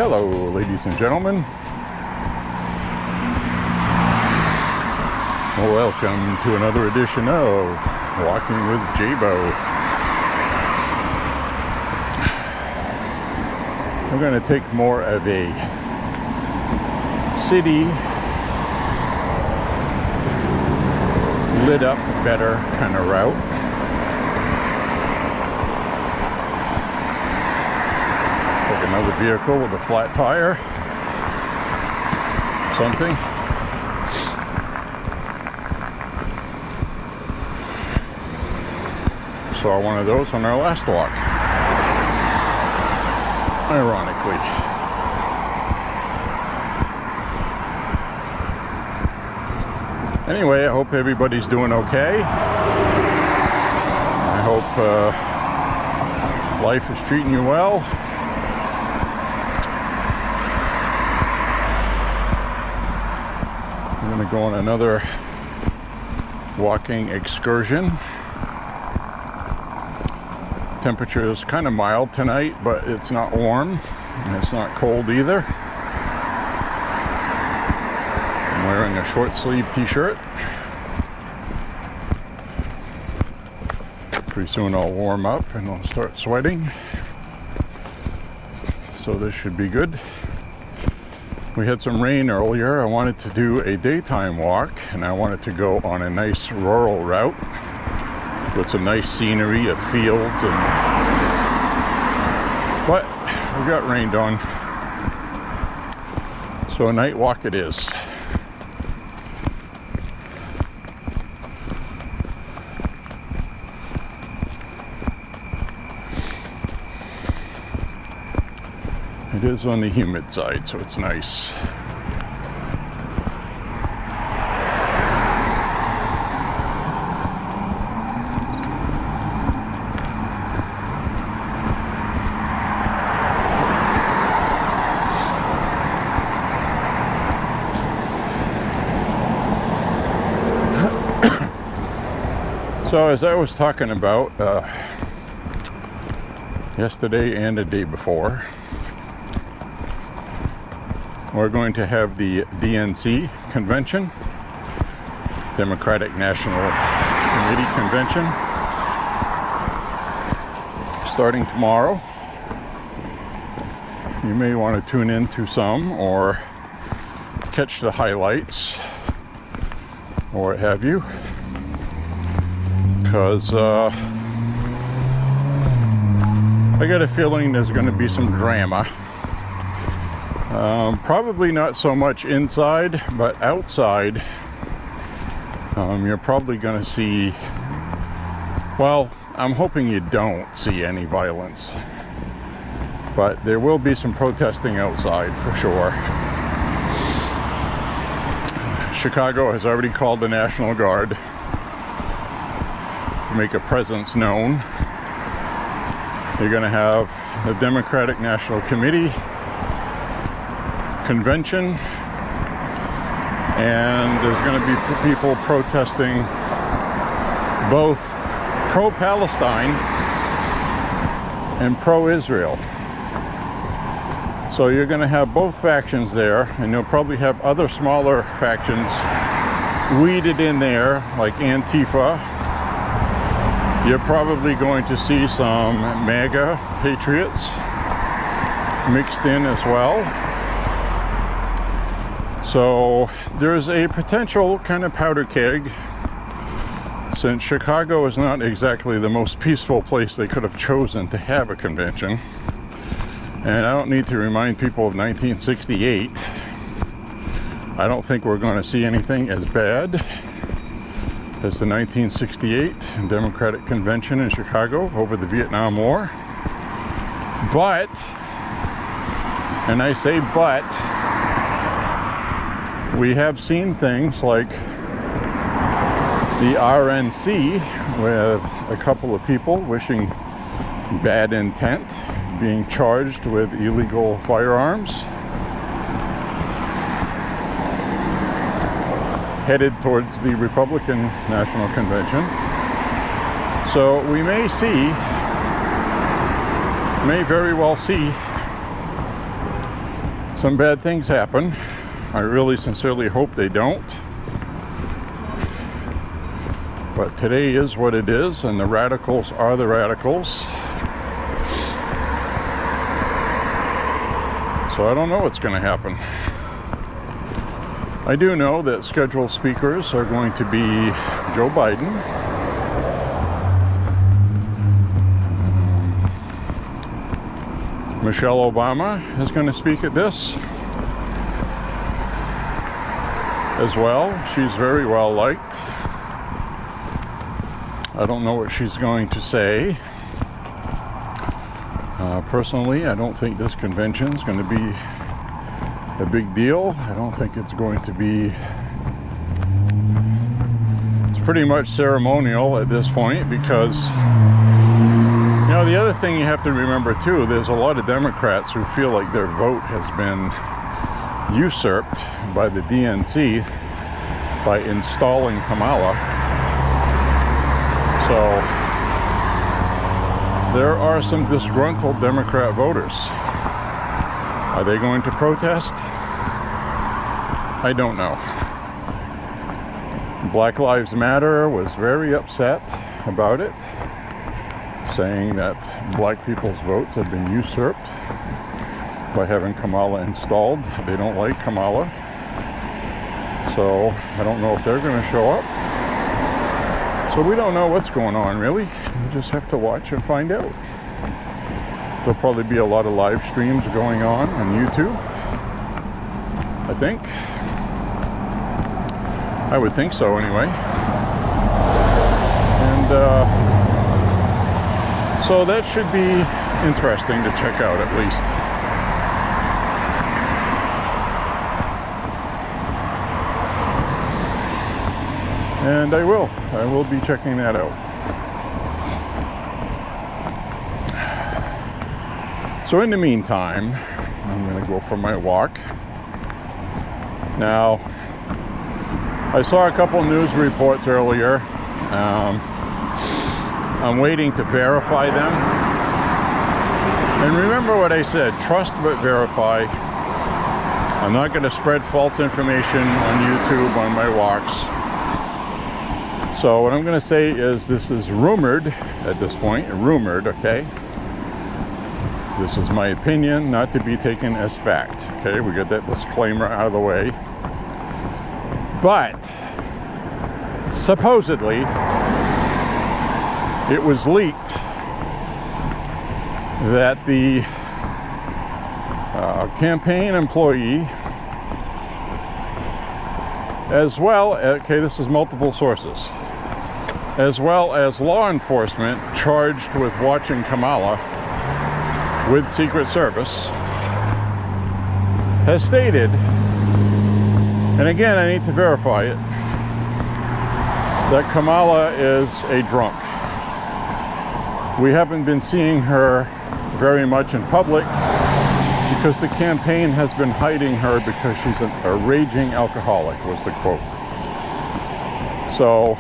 Hello, ladies and gentlemen. Welcome to another edition of Walking with J.Beau. I'm going to take more of a city lit up better kind of route. Like another vehicle with a flat tire, something. Saw one of those on our last walk, ironically. Anyway, I hope everybody's doing okay. I hope life is treating you well. I'm going to go on another walking excursion. Temperature is kind of mild tonight, but it's not warm and it's not cold either. I'm wearing a short sleeve t-shirt. Pretty soon I'll warm up and I'll start sweating. So this should be good. We had some rain earlier. I wanted to do a daytime walk and I wanted to go on a nice rural route with some nice scenery of fields, but we got rained on. So a night walk it is. It is on the humid side, so it's nice. So as I was talking about yesterday and the day before, we're going to have the DNC convention, Democratic National Committee convention, starting tomorrow. You may want to tune in to some or catch the highlights or what have you, because I got a feeling there's going to be some drama. Probably not so much inside, but outside, you're probably going to see, well, I'm hoping you don't see any violence, but there will be some protesting outside for sure. Chicago has already called the National Guard to make a presence known. You're going to have the Democratic National Committee convention, and there's going to be people protesting both pro-Palestine and pro-Israel. So you're going to have both factions there, and you'll probably have other smaller factions weeded in there, like Antifa. You're probably going to see some MAGA patriots mixed in as well. So there's a potential kind of powder keg, since Chicago is not exactly the most peaceful place they could have chosen to have a convention. And I don't need to remind people of 1968. I don't think we're going to see anything as bad as the 1968 Democratic Convention in Chicago over the Vietnam War. But, and I say but, we have seen things like the RNC with a couple of people wishing bad intent, being charged with illegal firearms, headed towards the Republican National Convention. So we may very well see some bad things happen. I really sincerely hope they don't. But today is what it is, and the radicals are the radicals. So I don't know what's going to happen. I do know that scheduled speakers are going to be Joe Biden, Michelle Obama is going to speak at this as well. She's very well liked. I don't know what she's going to say. Personally, I don't think this convention is going to be a big deal. I don't think it's going to be... It's pretty much ceremonial at this point because, you know, the other thing you have to remember too, there's a lot of Democrats who feel like their vote has been usurped by the DNC by installing Kamala. So there are some disgruntled Democrat voters. Are they going to protest? I don't know. Black Lives Matter was very upset about it, saying that black people's votes have been usurped by having Kamala installed. They don't like Kamala. So I don't know if they're going to show up. So we don't know what's going on, really. We just have to watch and find out. There'll probably be a lot of live streams going on YouTube, I think. I would think so, anyway. And so that should be interesting to check out, at least. And I will be checking that out. So in the meantime, I'm going to go for my walk. Now, I saw a couple news reports earlier. I'm waiting to verify them. And remember what I said, trust but verify. I'm not going to spread false information on YouTube on my walks. So what I'm going to say is this is rumored at this point, rumored, okay? This is my opinion, not to be taken as fact, okay? We got that disclaimer out of the way. But supposedly it was leaked that the campaign employee, as well, okay, this is multiple sources, as well as law enforcement charged with watching Kamala with Secret Service, has stated, and again I need to verify it, that Kamala is a drunk. We haven't been seeing her very much in public because the campaign has been hiding her because she's a raging alcoholic, was the quote. So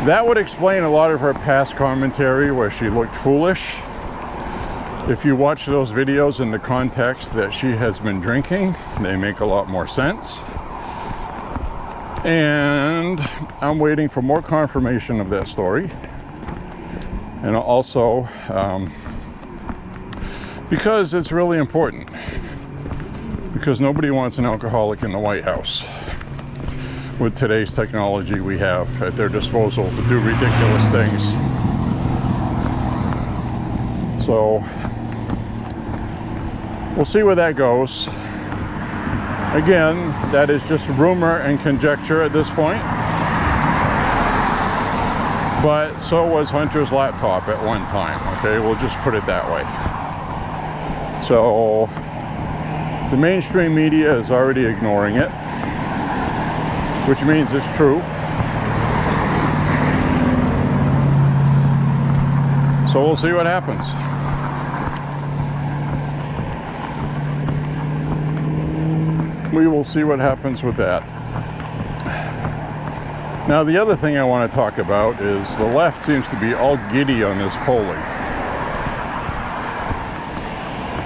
that would explain a lot of her past commentary where she looked foolish. If you watch those videos in the context that she has been drinking, they make a lot more sense. And I'm waiting for more confirmation of that story. And also, because it's really important. Because nobody wants an alcoholic in the White House. With today's technology we have at their disposal to do ridiculous things. So we'll see where that goes. Again, that is just rumor and conjecture at this point. But so was Hunter's laptop at one time, okay? We'll just put it that way. So the mainstream media is already ignoring it, which means it's true. So we'll see what happens. We will see what happens with that. Now, the other thing I want to talk about is the left seems to be all giddy on this polling.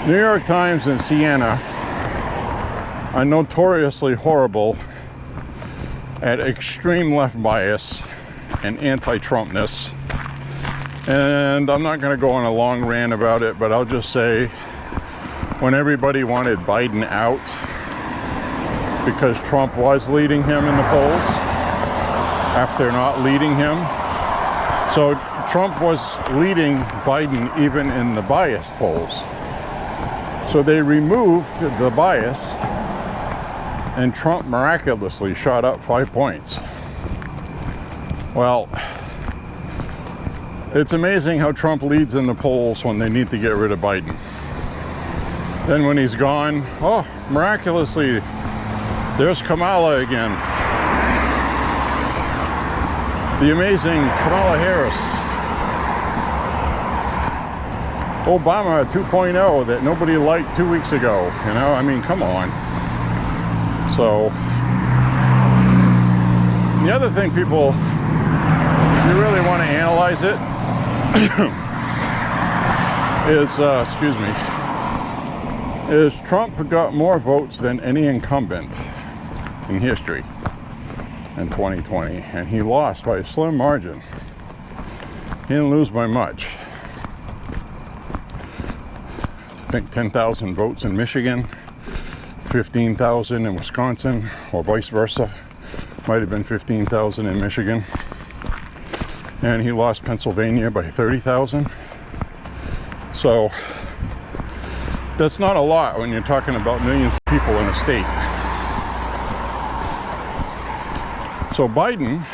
New York Times and Siena are notoriously horrible at extreme left bias and anti-Trumpness. And I'm not going to go on a long rant about it, but I'll just say, when everybody wanted Biden out because Trump was leading him in the polls after not leading him. So Trump was leading Biden even in the bias polls. So they removed the bias and Trump miraculously shot up 5 points. Well, it's amazing how Trump leads in the polls when they need to get rid of Biden. Then when he's gone, oh, miraculously, there's Kamala again. The amazing Kamala Harris. Obama 2.0 that nobody liked 2 weeks ago. You know, I mean, come on. So, the other thing people, if you really want to analyze it, is Trump got more votes than any incumbent in history in 2020, and he lost by a slim margin. He didn't lose by much. I think 10,000 votes in Michigan, 15,000 in Wisconsin, or vice versa. Might have been 15,000 in Michigan. And he lost Pennsylvania by 30,000. So that's not a lot when you're talking about millions of people in a state. So Biden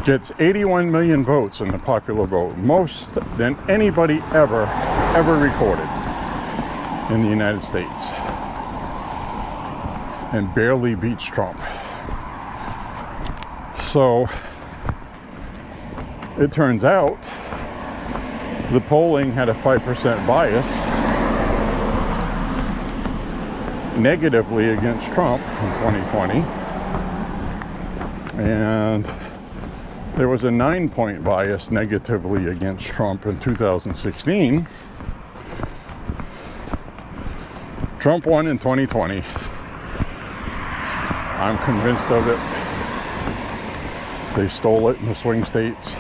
gets 81 million votes in the popular vote, most than anybody ever recorded in the United States, and barely beats Trump. So it turns out the polling had a 5% bias negatively against Trump in 2020, and there was a 9-point bias negatively against Trump in 2016. Trump won in 2020. I'm convinced of it. They stole it in the swing states.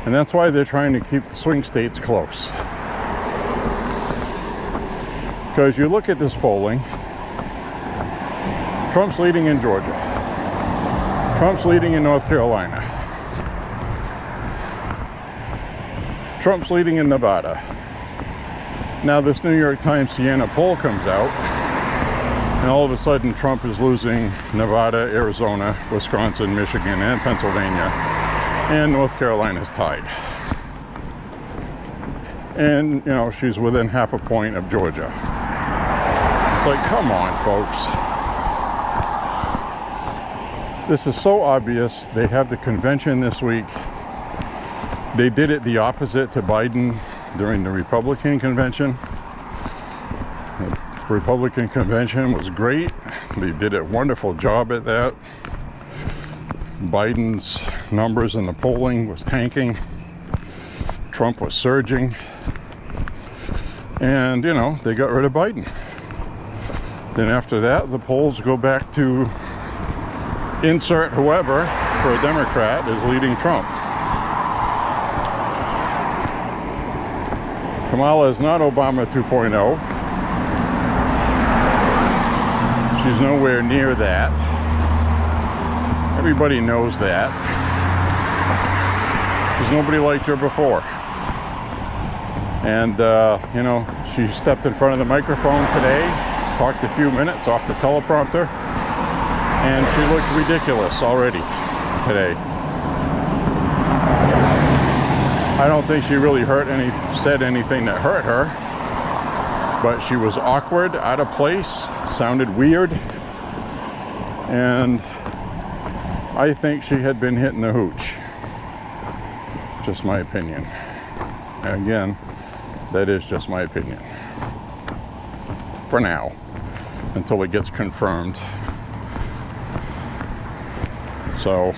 And that's why they're trying to keep the swing states close. Because you look at this polling, Trump's leading in Georgia. Trump's leading in North Carolina. Trump's leading in Nevada. Now this New York Times Siena poll comes out, and all of a sudden Trump is losing Nevada, Arizona, Wisconsin, Michigan, and Pennsylvania, and North Carolina's tied. And, you know, she's within half a point of Georgia. It's like, come on, folks. This is so obvious. They have the convention this week. They did it the opposite to Biden during the Republican convention. The Republican convention was great. They did a wonderful job at that. Biden's numbers in the polling was tanking. Trump was surging. And, you know, they got rid of Biden. Then after that, the polls go back to insert whoever for a Democrat is leading Trump. Kamala is not Obama 2.0. She's nowhere near that. Everybody knows that. Because nobody liked her before. And, you know, she stepped in front of the microphone today, talked a few minutes off the teleprompter, and she looked ridiculous already today. I don't think she really said anything that hurt her, but she was awkward, out of place, sounded weird, and I think she had been hitting the hooch. Just my opinion. And again, that is just my opinion. For now, until it gets confirmed. So,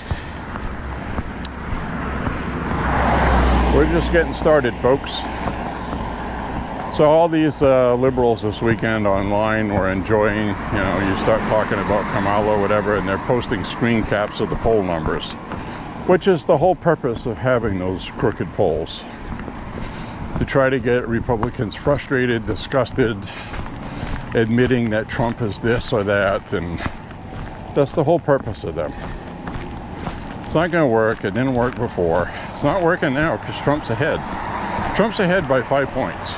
we're just getting started, folks. So all these liberals this weekend online were enjoying, you start talking about Kamala or whatever, and they're posting screen caps of the poll numbers, which is the whole purpose of having those crooked polls, to try to get Republicans frustrated, disgusted, admitting that Trump is this or that, and that's the whole purpose of them. It's not going to work. It didn't work before. It's not working now because Trump's ahead. Trump's ahead by 5 points.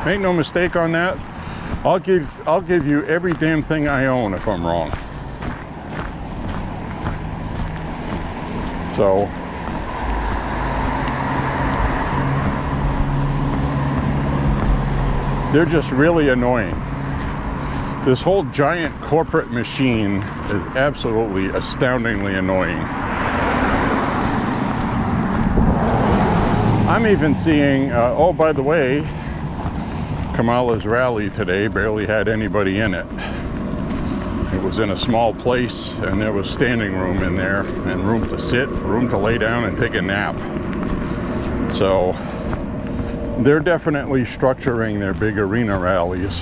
Make no mistake on that. I'll give you every damn thing I own if I'm wrong. So they're just really annoying. This whole giant corporate machine is absolutely astoundingly annoying. I'm even seeing, oh, by the way, Kamala's rally today barely had anybody in it. It was in a small place, and there was standing room in there, and room to sit, room to lay down and take a nap. So they're definitely structuring their big arena rallies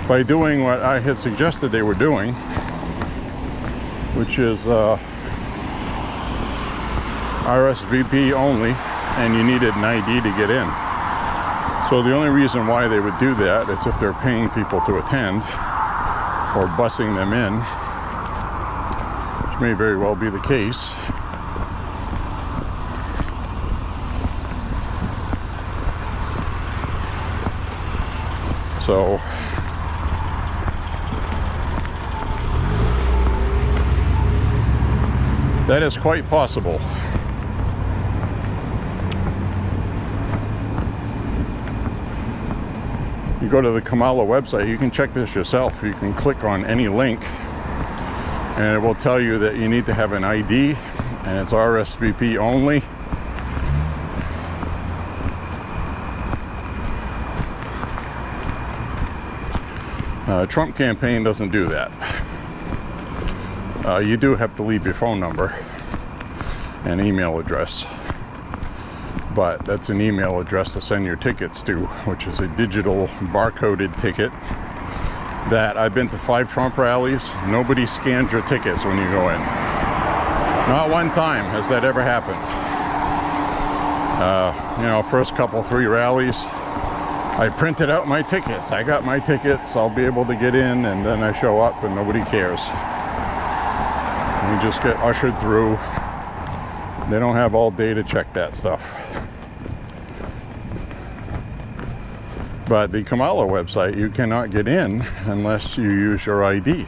by doing what I had suggested they were doing, which is RSVP only, and you needed an ID to get in. So the only reason why they would do that is if they're paying people to attend or busing them in, which may very well be the case. So that is quite possible. You go to the Kamala website, you can check this yourself. You can click on any link and it will tell you that you need to have an ID, and it's RSVP only. Trump campaign doesn't do that. You do have to leave your phone number and email address, but that's an email address to send your tickets to, which is a digital barcoded ticket. That I've been to 5 Trump rallies. Nobody scans your tickets when you go in. Not one time has that ever happened. First couple 3 rallies, I printed out my tickets. I got my tickets. I'll be able to get in, and then I show up and nobody cares. You just get ushered through. They don't have all day to check that stuff. But the Kamala website, you cannot get in unless you use your ID.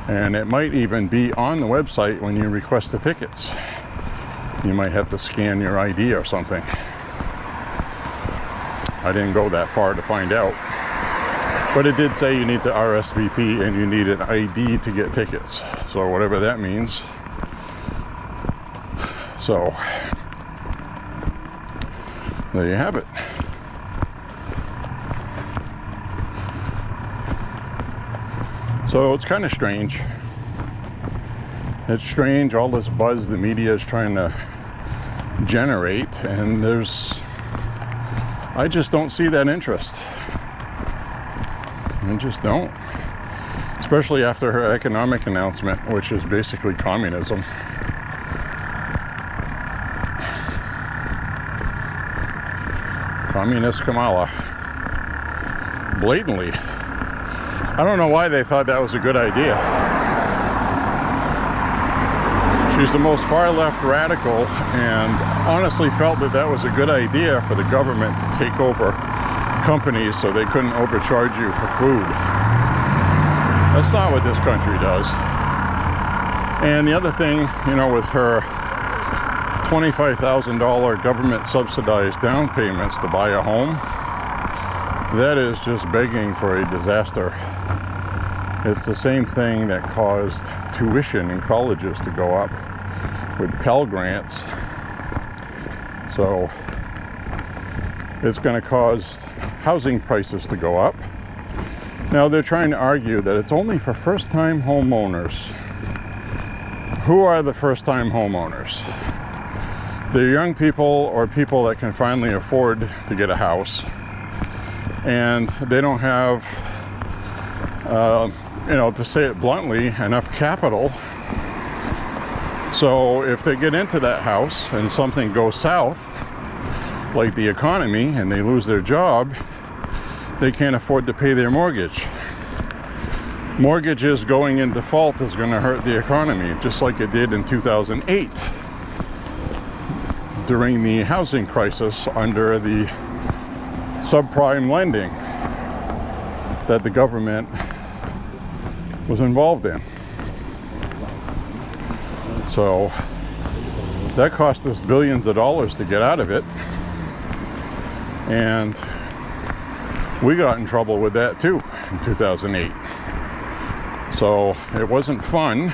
And it might even be on the website when you request the tickets. You might have to scan your ID or something. I didn't go that far to find out. But it did say you need to RSVP and you need an ID to get tickets. So whatever that means. So there you have it. So it's kind of strange. It's strange, all this buzz the media is trying to generate, and I just don't see that interest. I just don't. Especially after her economic announcement, which is basically communism. Communist Kamala. Blatantly. I don't know why they thought that was a good idea. She's the most far-left radical, and honestly felt that that was a good idea for the government to take over companies so they couldn't overcharge you for food. That's not what this country does. And the other thing, with her $25,000 government subsidized down payments to buy a home, that is just begging for a disaster. It's the same thing that caused tuition in colleges to go up with Pell Grants. So it's going to cause housing prices to go up. Now they're trying to argue that it's only for first-time homeowners. Who are the first-time homeowners? They're young people or people that can finally afford to get a house, and they don't have, to say it bluntly, enough capital. So if they get into that house and something goes south, like the economy, and they lose their job, they can't afford to pay their mortgage. Mortgages going in default is going to hurt the economy, just like it did in 2008 during the housing crisis under the subprime lending that the government was involved in. So that cost us billions of dollars to get out of it, and we got in trouble with that too in 2008. So it wasn't fun.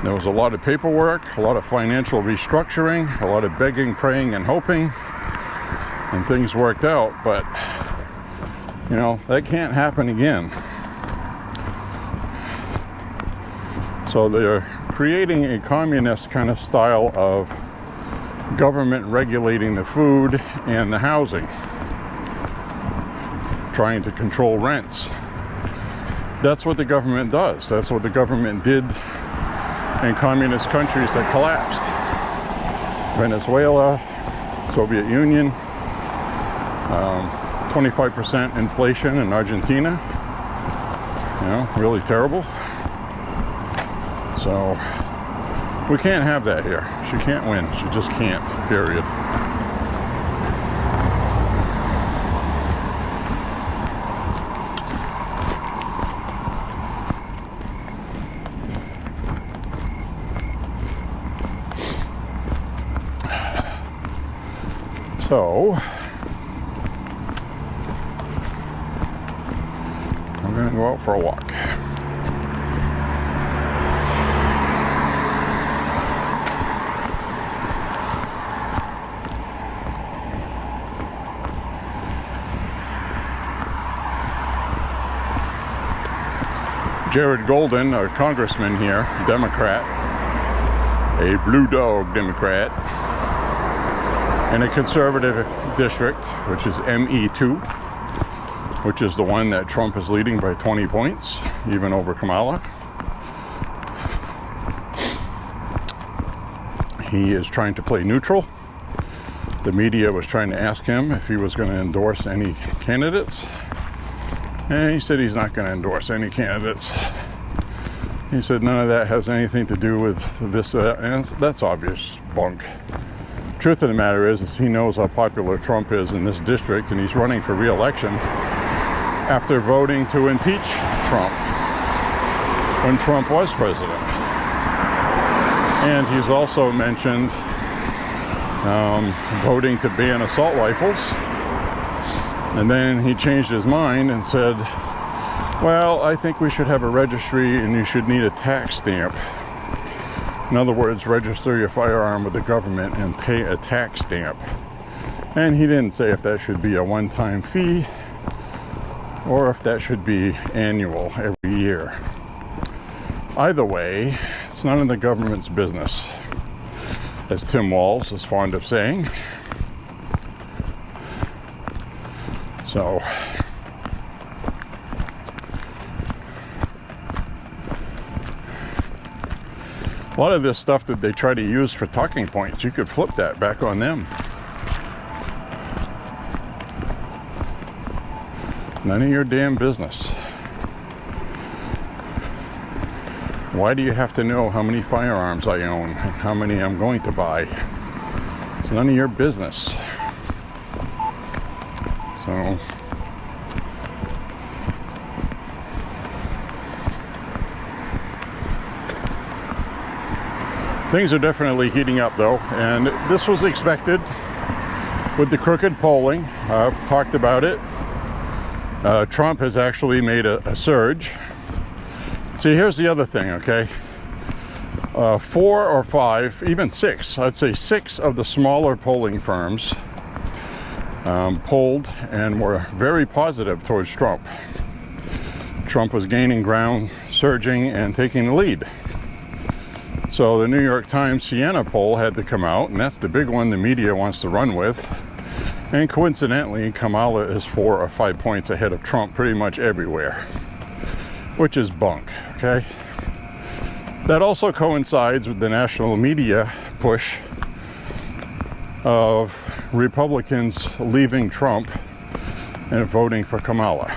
There was a lot of paperwork, a lot of financial restructuring, a lot of begging, praying, and hoping, and things worked out, but that can't happen again. So they're creating a communist kind of style of government regulating the food and the housing, trying to control rents. That's what the government does. That's what the government did in communist countries that collapsed. Venezuela, Soviet Union, 25% inflation in Argentina. Really terrible. So we can't have that here. She can't win. She just can't, period. So I'm going to go out for a walk. Jared Golden, a congressman here, Democrat, a blue dog Democrat, in a conservative district, which is ME2, which is the one that Trump is leading by 20 points, even over Kamala. He is trying to play neutral. The media was trying to ask him if he was going to endorse any candidates, and he said he's not going to endorse any candidates. He said none of that has anything to do with this, and that's obvious bunk. Truth of the matter is he knows how popular Trump is in this district, and he's running for re-election after voting to impeach Trump when Trump was president. And he's also mentioned voting to ban assault rifles. And then he changed his mind and said, well, I think we should have a registry and you should need a tax stamp. In other words, register your firearm with the government and pay a tax stamp. And he didn't say if that should be a one-time fee or if that should be annual every year. Either way, it's none of the government's business, as Tim Walz is fond of saying. So a lot of this stuff that they try to use for talking points, you could flip that back on them. None of your damn business. Why do you have to know how many firearms I own and how many I'm going to buy? It's none of your business. So things are definitely heating up though, and this was expected with the crooked polling. I've talked about it. Trump has actually made a surge. See, here's the other thing, okay? 4 or 5, even 6, I'd say 6 of the smaller polling firms polled and were very positive towards Trump. Trump was gaining ground, surging, and taking the lead. So the New York Times Siena poll had to come out, and that's the big one the media wants to run with. And coincidentally, Kamala is 4 or 5 points ahead of Trump pretty much everywhere, which is bunk, okay? That also coincides with the national media push of Republicans leaving Trump and voting for Kamala.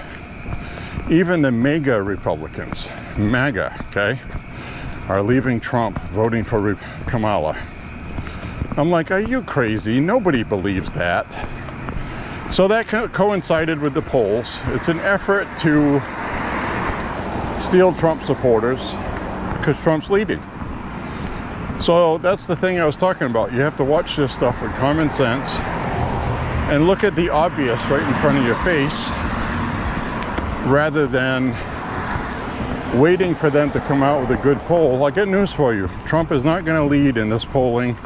Even the MAGA Republicans, MAGA, okay, are leaving Trump, voting for Kamala. I'm like, are you crazy? Nobody believes that. So that coincided with the polls. It's an effort to steal Trump supporters because Trump's leading. So that's the thing I was talking about. You have to watch this stuff with common sense and look at the obvious right in front of your face rather than waiting for them to come out with a good poll. I got news for you. Trump is not going to lead in this polling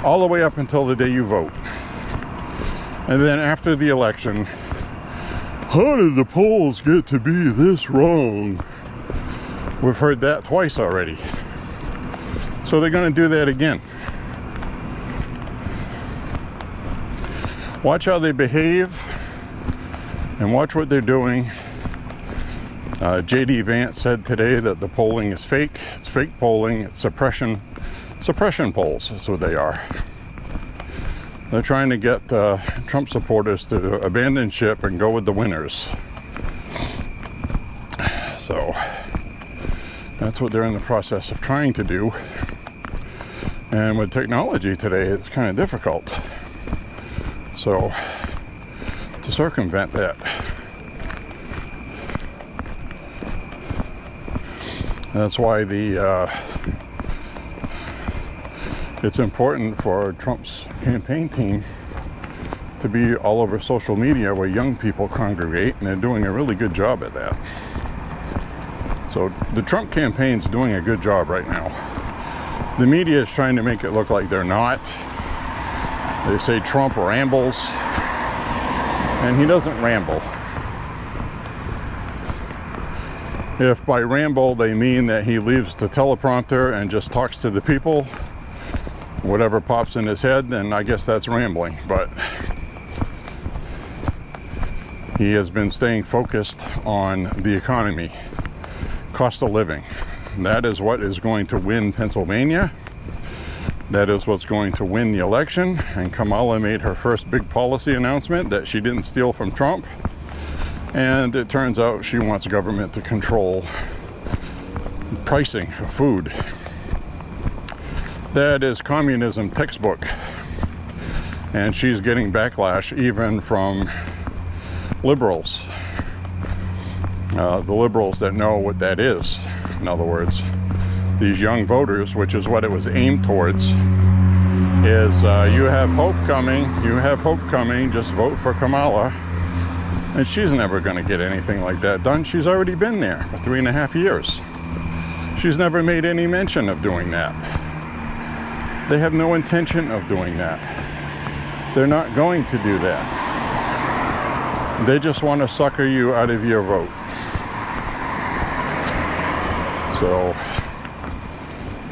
all the way up until the day you vote. And then after the election, how did the polls get to be this wrong? We've heard that twice already. So they're going to do that again. Watch how they behave and watch what they're doing. J.D. Vance said today that the polling is fake. It's fake polling. It's suppression polls. That's what they are. They're trying to get Trump supporters to abandon ship and go with the winners. So that's what they're in the process of trying to do. And with technology today, it's kind of difficult. So to circumvent that. That's why it's important for Trump's campaign team to be all over social media where young people congregate, and they're doing a really good job at that. So the Trump campaign's doing a good job right now. The media is trying to make it look like they're not. They say Trump rambles, and he doesn't ramble. If by ramble they mean that he leaves the teleprompter and just talks to the people, whatever pops in his head, then I guess that's rambling. But he has been staying focused on the economy, cost of living. That is what is going to win Pennsylvania. That is what's going to win the election. And Kamala made her first big policy announcement that she didn't steal from Trump. And it turns out she wants government to control pricing of food. That is communism textbook. And she's getting backlash even from liberals. The liberals that know what that is. In other words, these young voters, which is what it was aimed towards, is you have hope coming, just vote for Kamala. And she's never going to get anything like that done. She's already been there for 3.5 years. She's never made any mention of doing that. They have no intention of doing that. They're not going to do that. They just want to sucker you out of your vote. So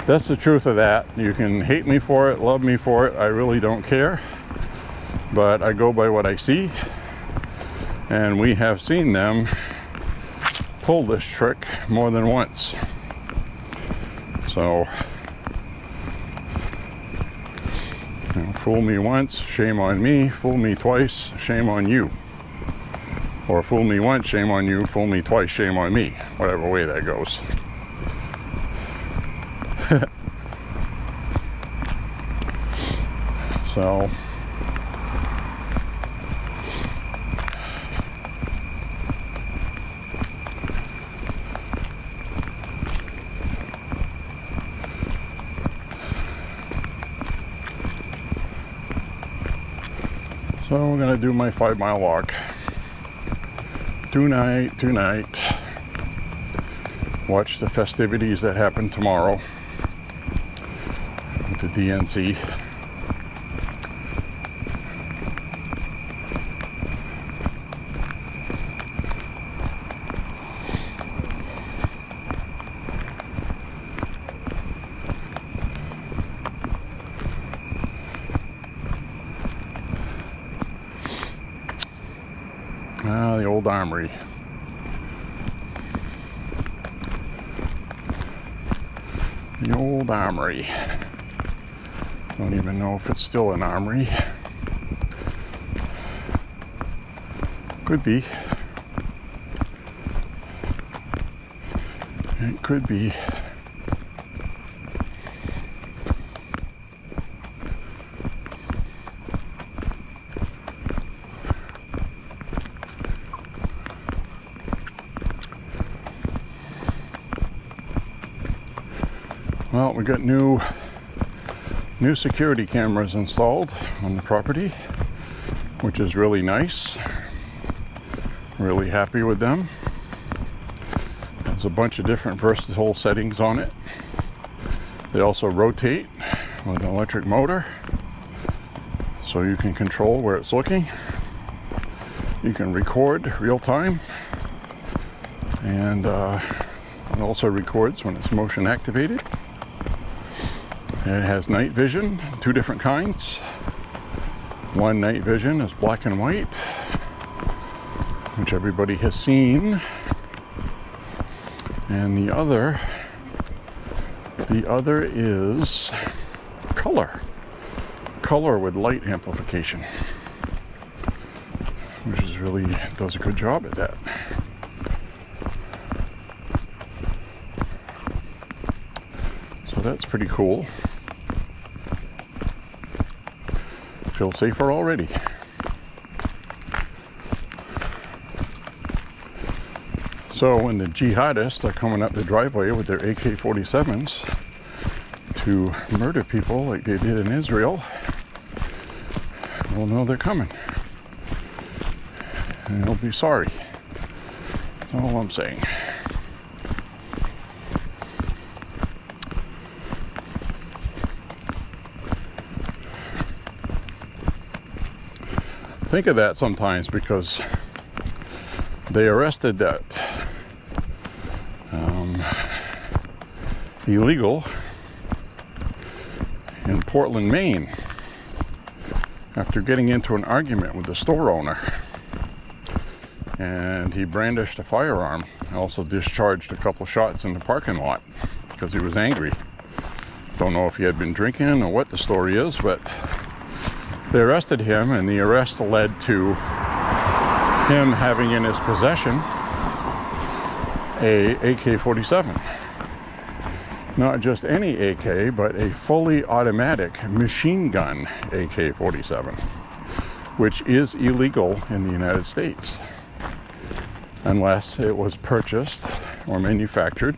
that's the truth of that. You can hate me for it, love me for it. I really don't care. But I go by what I see. And we have seen them pull this trick more than once. So, you know, fool me once, shame on me. Fool me twice, shame on you. Or fool me once, shame on you. Fool me twice, shame on me. Whatever way that goes. So we're gonna do my 5-mile walk tonight. Watch the festivities that happen tomorrow at the DNC. old armory. The old armory. Don't even know if it's still an armory. Could be. It could be. Well, we got new security cameras installed on the property, which is really nice. Really happy with them. There's a bunch of different versatile settings on it. They also rotate with an electric motor, so you can control where it's looking. You can record real time, and it also records when it's motion activated. And it has night vision, 2 different kinds. One night vision is black and white, which everybody has seen. And the other is color with light amplification, which is really does a good job at that. So that's pretty cool. Feel safer already. So when the jihadists are coming up the driveway with their AK-47s to murder people like they did in Israel, we'll know they're coming. And they'll be sorry. That's all I'm saying. Think of that sometimes, because they arrested that illegal in Portland, Maine, after getting into an argument with the store owner, and he brandished a firearm. Also discharged a couple shots in the parking lot because he was angry. Don't know if he had been drinking or what the story is, but they arrested him, and the arrest led to him having in his possession a AK-47. Not just any AK, but a fully automatic machine gun AK-47, which is illegal in the United States unless it was purchased or manufactured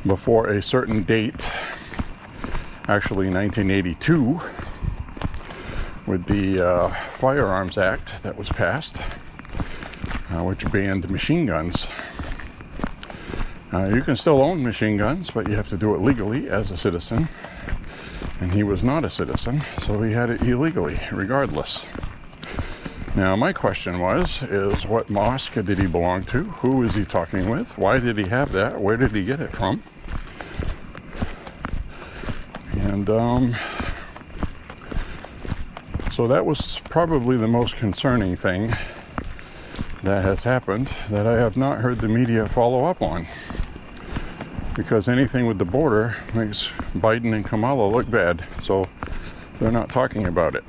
before a certain date, actually 1982, with the Firearms Act that was passed, which banned machine guns. You can still own machine guns, but you have to do it legally as a citizen. And he was not a citizen, so he had it illegally, regardless. Now, my question is what mosque did he belong to? Who is he talking with? Why did he have that? Where did he get it from? And so that was probably the most concerning thing that has happened that I have not heard the media follow up on. Because anything with the border makes Biden and Kamala look bad, so they're not talking about it.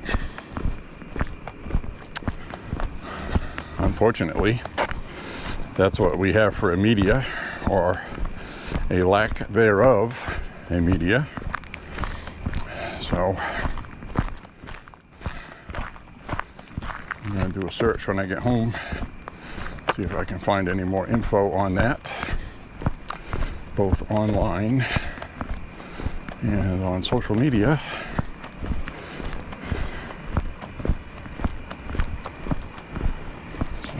Unfortunately, that's what we have for a media, or a lack thereof, a media. So I'm going to do a search when I get home, see if I can find any more info on that, both online and on social media. So,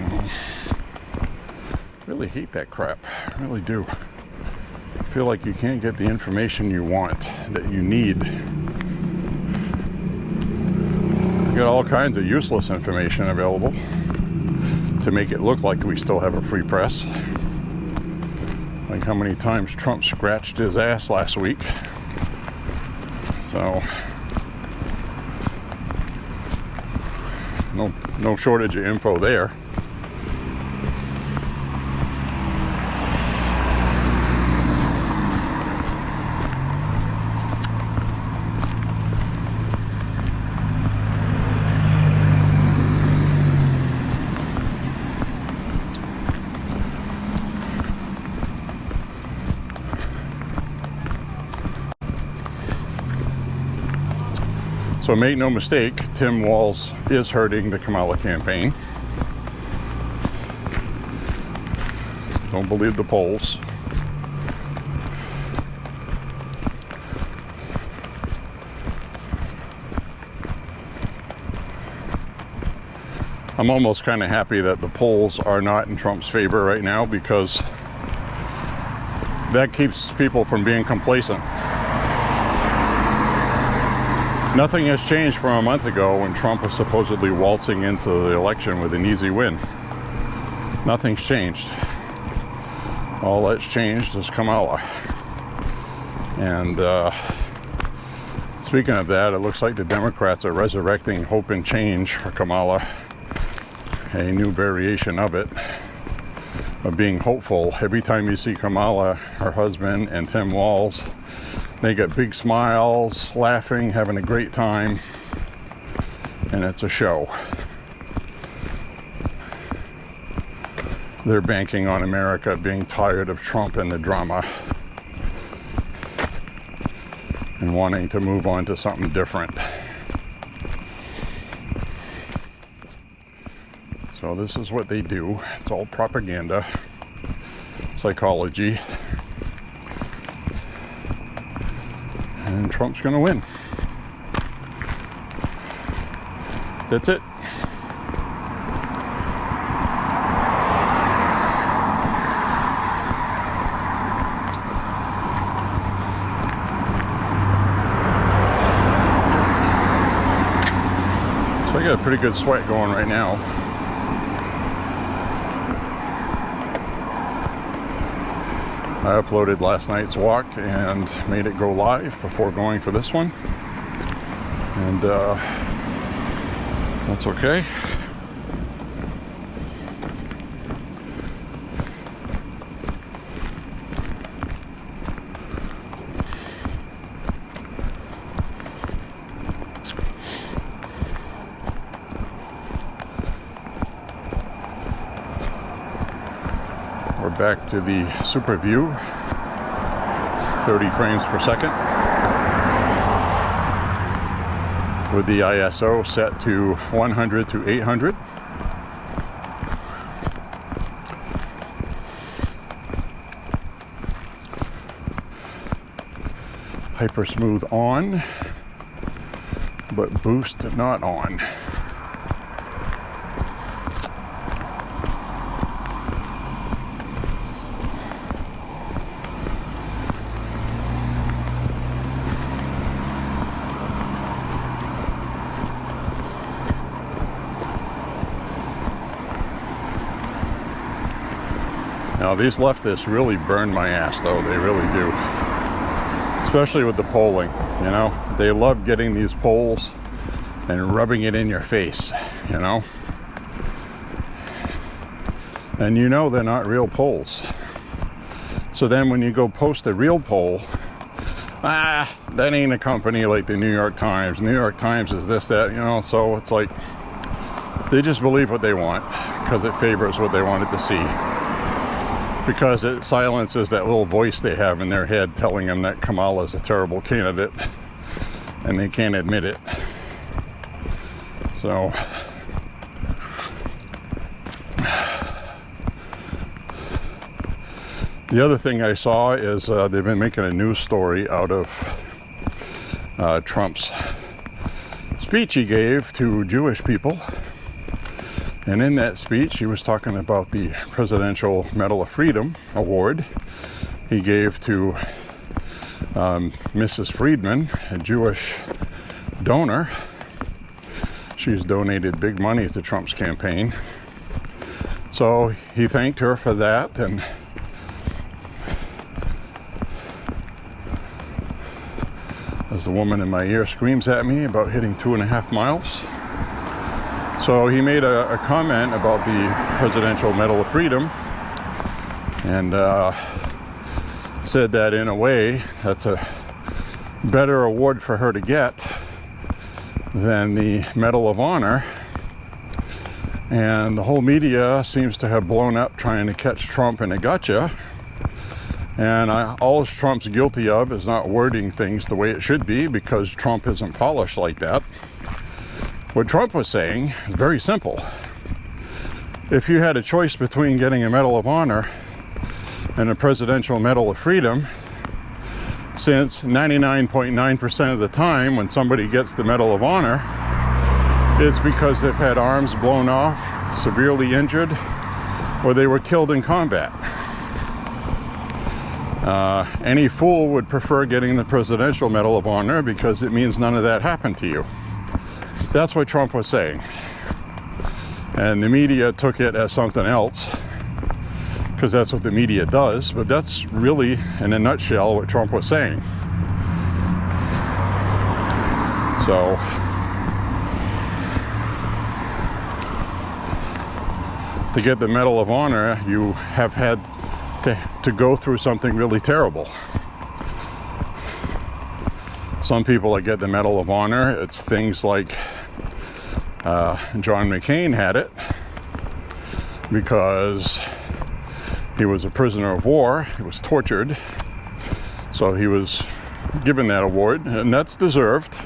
really hate that crap. I really do. I feel like you can't get the information you want, that you need. You got all kinds of useless information available to make it look like we still have a free press. Like how many times Trump scratched his ass last week. So no shortage of info there. So make no mistake, Tim Walz is hurting the Kamala campaign. Don't believe the polls. I'm almost kind of happy that the polls are not in Trump's favor right now, because that keeps people from being complacent. Nothing has changed from a month ago when Trump was supposedly waltzing into the election with an easy win. Nothing's changed. All that's changed is Kamala. And speaking of that, it looks like the Democrats are resurrecting hope and change for Kamala. A new variation of it, of being hopeful. Every time you see Kamala, her husband, and Tim Walz, they get big smiles, laughing, having a great time, and it's a show. They're banking on America being tired of Trump and the drama and wanting to move on to something different. So this is what they do. It's all propaganda, psychology, and Trump's gonna win. That's it. So I got a pretty good sweat going right now. I uploaded last night's walk and made it go live before going for this one, and that's okay. We're back to the super view, 30 frames per second, with the ISO set to 100 to 800. Hyper smooth on, but boost not on. Now these leftists really burn my ass, though. They really do. Especially with the polling, you know. They love getting these polls and rubbing it in your face, you know. And you know they're not real polls. So then when you go post a real poll, that ain't a company like the New York Times. New York Times is this, that, you know. So it's like they just believe what they want because it favors what they wanted to see. Because it silences that little voice they have in their head telling them that Kamala's a terrible candidate, and they can't admit it. So the other thing I saw is they've been making a news story out of Trump's speech he gave to Jewish people. And in that speech, he was talking about the Presidential Medal of Freedom award he gave to Mrs. Friedman, a Jewish donor. She's donated big money to Trump's campaign. So he thanked her for that, and as the woman in my ear screams at me about hitting 2.5 miles. So he made a comment about the Presidential Medal of Freedom, and said that in a way that's a better award for her to get than the Medal of Honor. And the whole media seems to have blown up trying to catch Trump in a gotcha And all Trump's guilty of is not wording things the way it should be, because Trump isn't polished like that. What Trump was saying is very simple. If you had a choice between getting a Medal of Honor and a Presidential Medal of Freedom, since 99.9% of the time when somebody gets the Medal of Honor, it's because they've had arms blown off, severely injured, or they were killed in combat. Any fool would prefer getting the Presidential Medal of Honor because it means none of that happened to you. That's what Trump was saying. And the media took it as something else, because that's what the media does, but that's really, in a nutshell, what Trump was saying. So, to get the Medal of Honor, you have had to go through something really terrible. Some people that get the Medal of Honor, it's things like John McCain had it because he was a prisoner of war. He was tortured, so he was given that award, and that's deserved.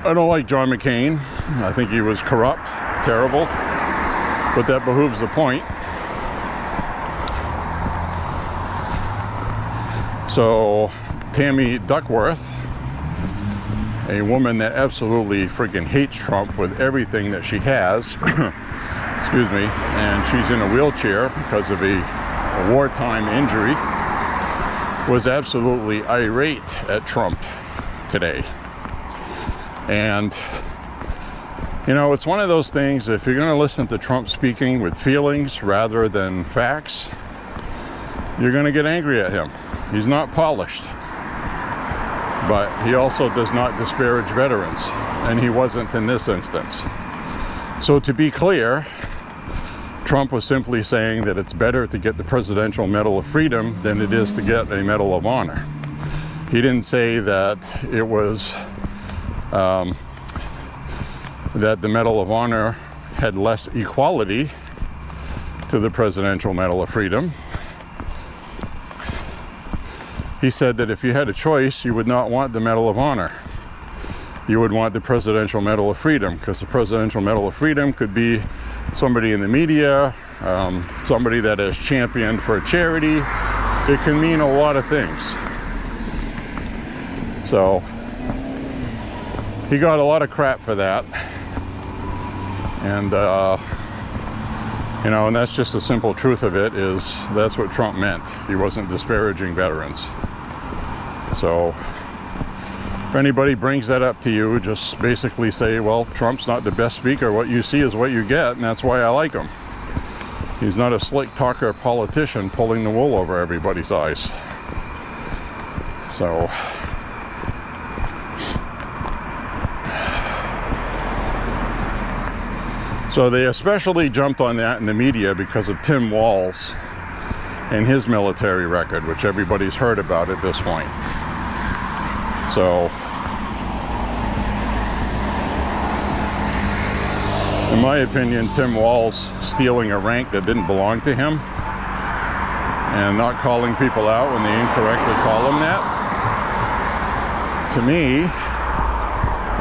I don't like John McCain. I think he was corrupt, terrible, but that behooves the point. So Tammy Duckworth, a woman that absolutely freaking hates Trump with everything that she has, excuse me, and she's in a wheelchair because of a wartime injury, was absolutely irate at Trump today. And, you know, it's one of those things, if you're going to listen to Trump speaking with feelings rather than facts, you're going to get angry at him. He's not polished, but he also does not disparage veterans, and he wasn't in this instance. So to be clear, Trump was simply saying that it's better to get the Presidential Medal of Freedom than it is to get a Medal of Honor. He didn't say that it was that the Medal of Honor had less equality to the Presidential Medal of Freedom. He said that if you had a choice, you would not want the Medal of Honor. You would want the Presidential Medal of Freedom, because the Presidential Medal of Freedom could be somebody in the media, somebody that has championed for a charity. It can mean a lot of things. So he got a lot of crap for that. And you know, and that's just the simple truth of it, is that's what Trump meant. He wasn't disparaging veterans. So if anybody brings that up to you, just basically say, well, Trump's not the best speaker. What you see is what you get, and that's why I like him. He's not a slick talker politician pulling the wool over everybody's eyes. So they especially jumped on that in the media because of Tim Walz and his military record, which everybody's heard about at this point. So, in my opinion, Tim Walz stealing a rank that didn't belong to him and not calling people out when they incorrectly call him that, to me,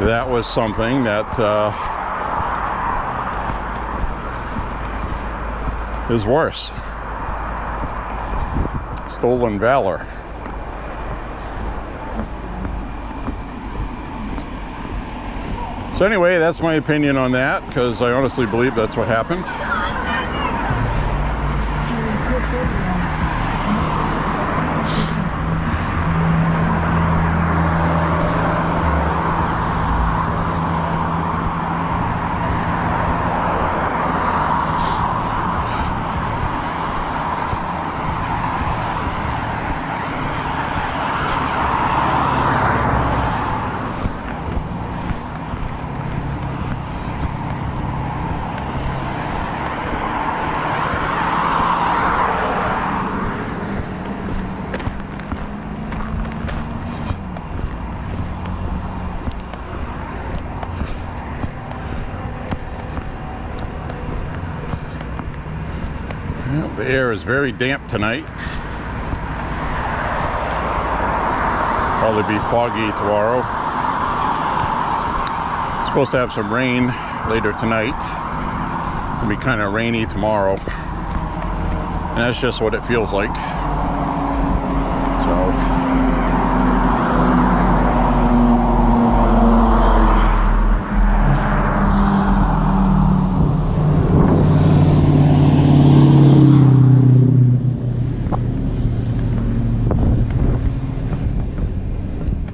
that was something that is worse. Stolen valor. So anyway, that's my opinion on that, because I honestly believe that's what happened. The air is very damp tonight. Probably be foggy tomorrow. Supposed to have some rain later tonight. It'll be kind of rainy tomorrow. And that's just what it feels like.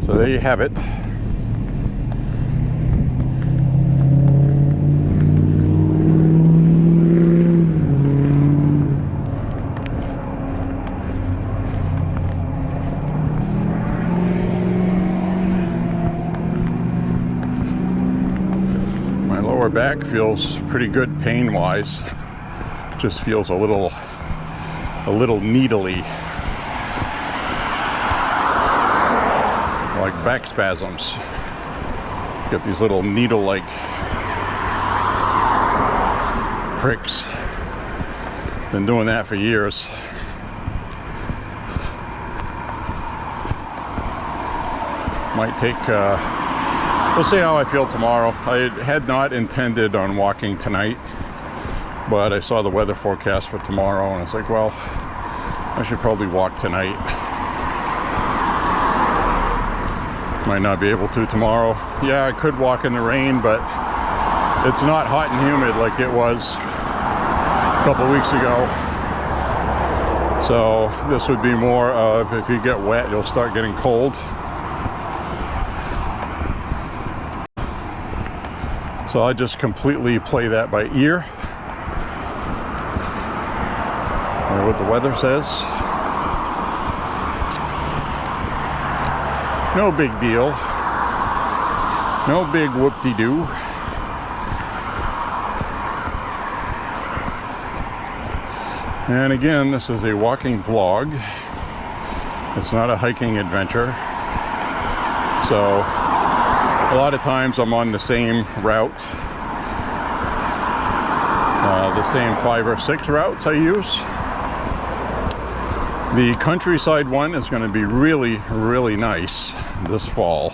So there you have it. My lower back feels pretty good pain-wise. Just feels a little needly. Like back spasms. Get these little needle-like pricks. Been doing that for years. Might take, we'll see how I feel tomorrow. I had not intended on walking tonight, but I saw the weather forecast for tomorrow and it's like, well, I should probably walk tonight. Might not be able to tomorrow. Yeah, I could walk in the rain, but it's not hot and humid like it was a couple weeks ago. So this would be more of, if you get wet, you'll start getting cold. So I just completely play that by ear. Or what the weather says. No big deal. No big whoop-de-doo. And again, this is a walking vlog. It's not a hiking adventure. So a lot of times I'm on the same route. The same 5 or 6 routes I use. The countryside one is going to be really, really nice this fall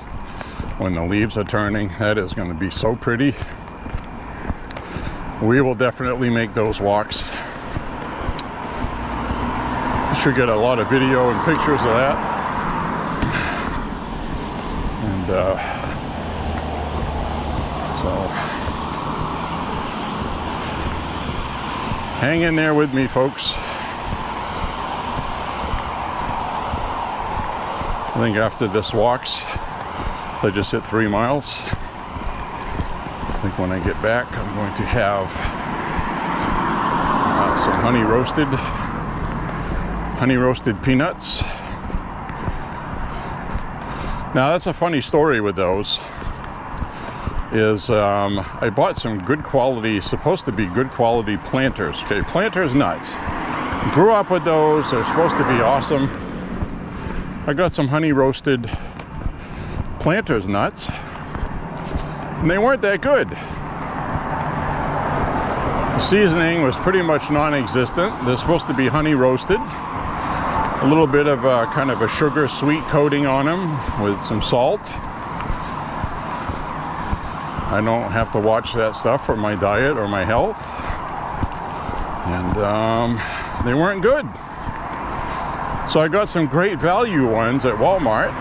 when the leaves are turning. That is going to be so pretty. We will definitely make those walks. Should get a lot of video and pictures of that. And so hang in there with me, folks. I think after this walks, so I just hit 3 miles. I think when I get back, I'm going to have some honey roasted peanuts. Now that's a funny story with those. Is I bought some good quality, supposed to be good quality planters. Okay, planters nuts. Grew up with those. They're supposed to be awesome. I got some honey roasted planters nuts, and they weren't that good. The seasoning was pretty much non-existent. They're supposed to be honey roasted. A little bit of kind of a sugar sweet coating on them with some salt. I don't have to watch that stuff for my diet or my health. And they weren't good. So I got some great value ones at Walmart.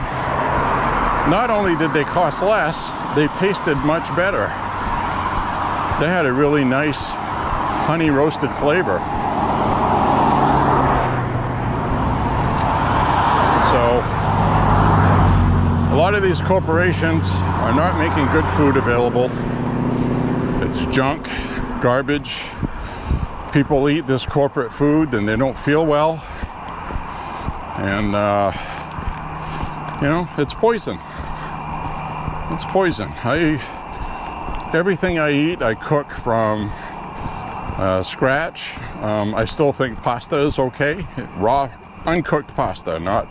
Not only did they cost less, they tasted much better. They had a really nice honey roasted flavor. So a lot of these corporations are not making good food available. It's junk, garbage. People eat this corporate food and they don't feel well. And, you know, it's poison. It's poison. Everything I eat, I cook from scratch. I still think pasta is okay. Raw, uncooked pasta, not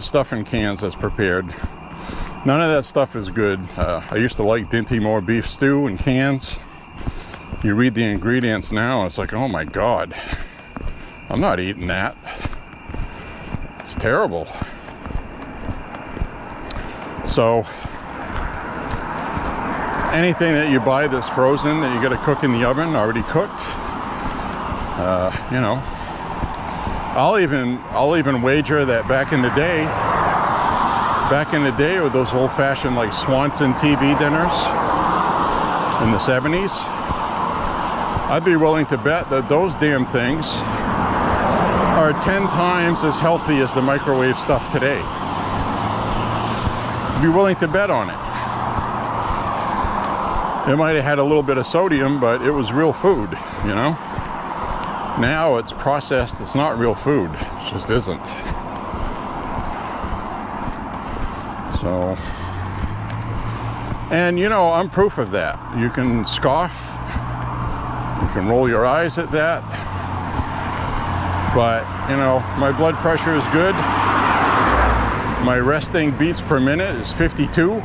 stuff in cans that's prepared. None of that stuff is good. I used to like Dinty Moore beef stew in cans. You read the ingredients now, it's like, oh my God, I'm not eating that. It's terrible. So anything that you buy that's frozen that you got to cook in the oven, already cooked, you know, I'll even wager that back in the day with those old-fashioned like Swanson TV dinners in the 70s, I'd be willing to bet that those damn things are 10 times as healthy as the microwave stuff today. I'd be willing to bet on it. It might have had a little bit of sodium, but it was real food, you know? Now it's processed, it's not real food. It just isn't. So, and you know, I'm proof of that. You can scoff, you can roll your eyes at that, but you know, my blood pressure is good. My resting beats per minute is 52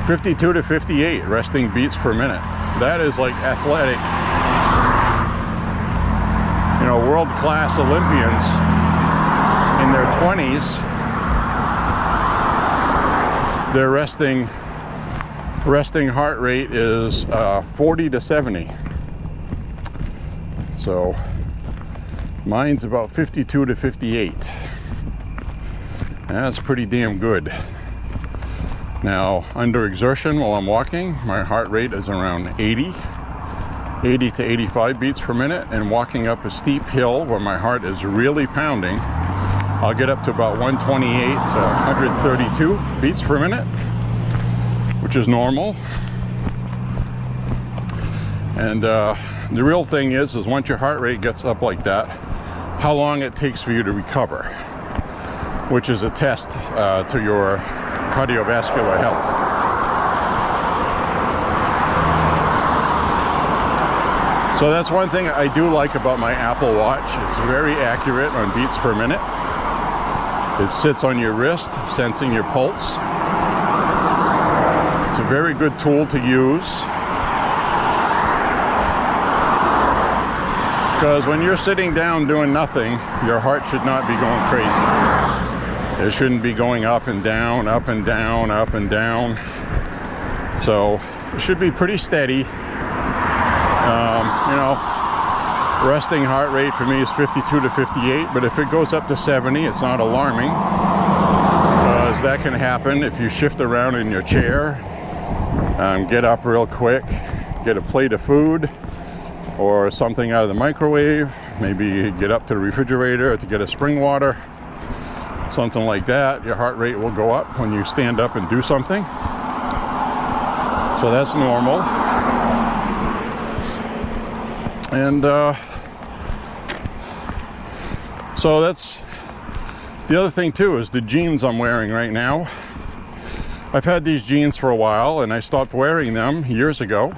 to 58 resting beats per minute. That is like athletic, you know, world-class Olympians in their 20s. Their resting heart rate is 40 to 70. So mine's about 52 to 58. That's pretty damn good. Now, under exertion while I'm walking, my heart rate is around 80 to 85 beats per minute, and walking up a steep hill where my heart is really pounding, I'll get up to about 128 to 132 beats per minute, which is normal. And the real thing is once your heart rate gets up like that, how long it takes for you to recover, which is a test to your cardiovascular health. So that's one thing I do like about my Apple Watch. It's very accurate on beats per minute. It sits on your wrist, sensing your pulse. It's a very good tool to use, because when you're sitting down doing nothing, your heart should not be going crazy. It shouldn't be going up and down, up and down, up and down. So it should be pretty steady. You know, resting heart rate for me is 52 to 58, but if it goes up to 70, it's not alarming, because that can happen if you shift around in your chair, get up real quick, get a plate of food or something out of the microwave, maybe get up to the refrigerator to get a spring water, something like that. Your heart rate will go up when you stand up and do something. So that's normal. And so that's the other thing too, is the jeans I'm wearing right now. I've had these jeans for a while, and I stopped wearing them years ago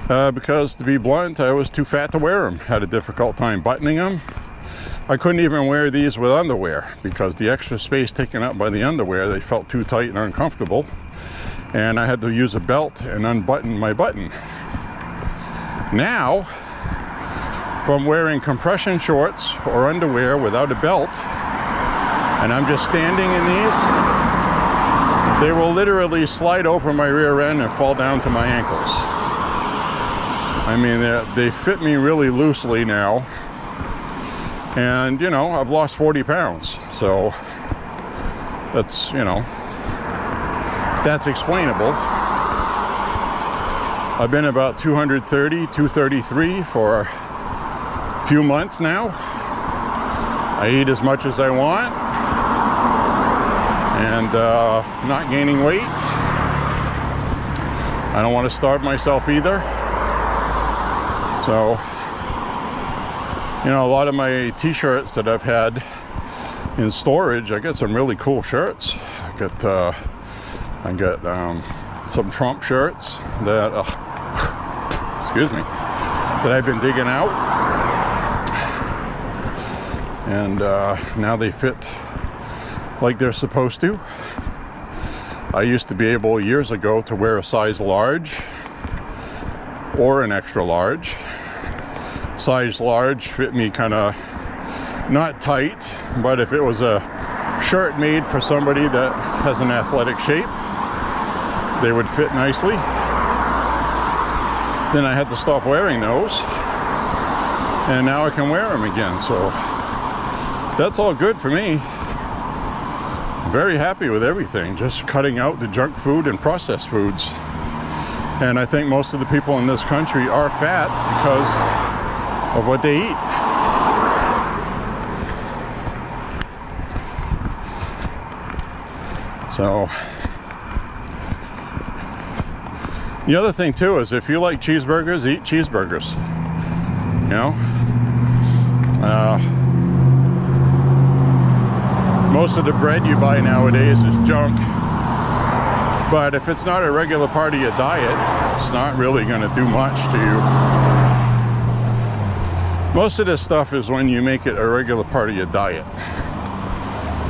because, to be blunt, I was too fat to wear them. Had a difficult time buttoning them. I couldn't even wear these with underwear because the extra space taken up by the underwear, they felt too tight and uncomfortable, and I had to use a belt and unbutton my button. Now, from wearing compression shorts or underwear without a belt, and I'm just standing in these, they will literally slide over my rear end and fall down to my ankles. I mean, they fit me really loosely now. And, you know, I've lost 40 pounds. So that's, you know, that's explainable. I've been about 230, 233 for a few months now. I eat as much as I want, and not gaining weight. I don't want to starve myself either. So, you know, a lot of my t-shirts that I've had in storage, I got some really cool shirts. I got some Trump shirts that excuse me, that I've been digging out, and now they fit like they're supposed to. I used to be able years ago to wear a size large or an extra large. Size large fit me kind of not tight, but if it was a shirt made for somebody that has an athletic shape. They would fit nicely. Then I had to stop wearing those, and now I can wear them again. So that's all good for me. Very happy with everything, just cutting out the junk food and processed foods. And I think most of the people in this country are fat because of what they eat. So the other thing too is if you like cheeseburgers, eat cheeseburgers. You know, most of the bread you buy nowadays is junk, but if it's not a regular part of your diet, it's not really going to do much to you. Most of this stuff is when you make it a regular part of your diet.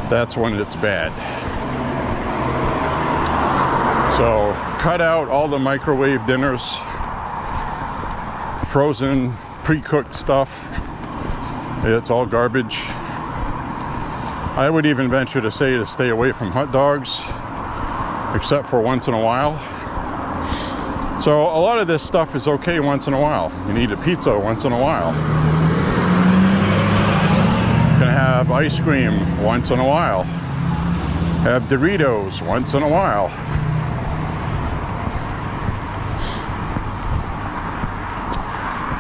That's when it's bad. So cut out all the microwave dinners, frozen, pre-cooked stuff. It's all garbage. I would even venture to say to stay away from hot dogs, except for once in a while. So a lot of this stuff is okay once in a while. You need a pizza once in a while. You can have ice cream once in a while. Have Doritos once in a while.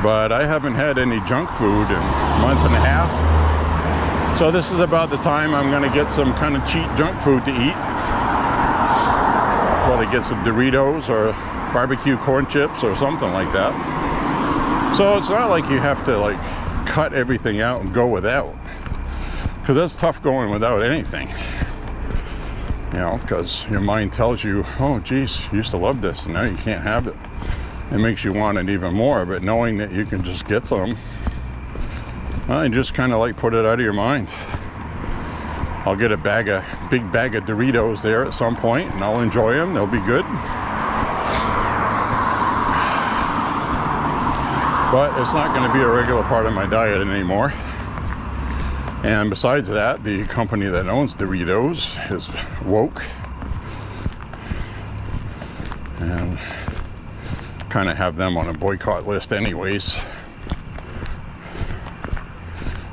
But I haven't had any junk food in a month and a half. So this is about the time I'm gonna get some kind of cheap junk food to eat. Probably get some Doritos or barbecue corn chips or something like that. So it's not like you have to like cut everything out and go without. Because that's tough going without anything. You know, because your mind tells you, oh geez, you used to love this and now you can't have it. It makes you want it even more, but knowing that you can just get some, well, you just kind of like put it out of your mind. I'll get a big bag of Doritos there at some point, and I'll enjoy them. They'll be good. But it's not going to be a regular part of my diet anymore. And besides that, the company that owns Doritos is woke. And kind of have them on a boycott list anyways.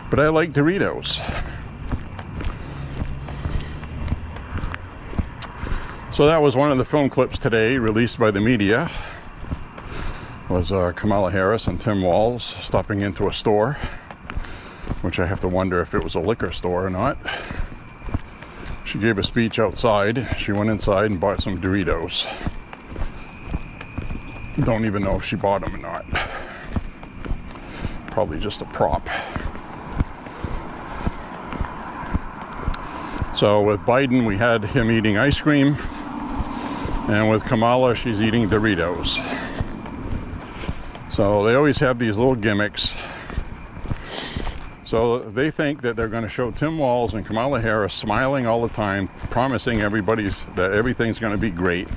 But I like Doritos. So that was one of the film clips today released by the media. Was Kamala Harris and Tim Walz stopping into a store, which I have to wonder if it was a liquor store or not. She gave a speech outside. She went inside and bought some Doritos. Don't even know if she bought them or not. Probably just a prop. So with Biden, we had him eating ice cream, and with Kamala, she's eating Doritos. So they always have these little gimmicks. So they think that they're going to show Tim Walz and Kamala Harris smiling all the time, promising everybody that everything's going to be great.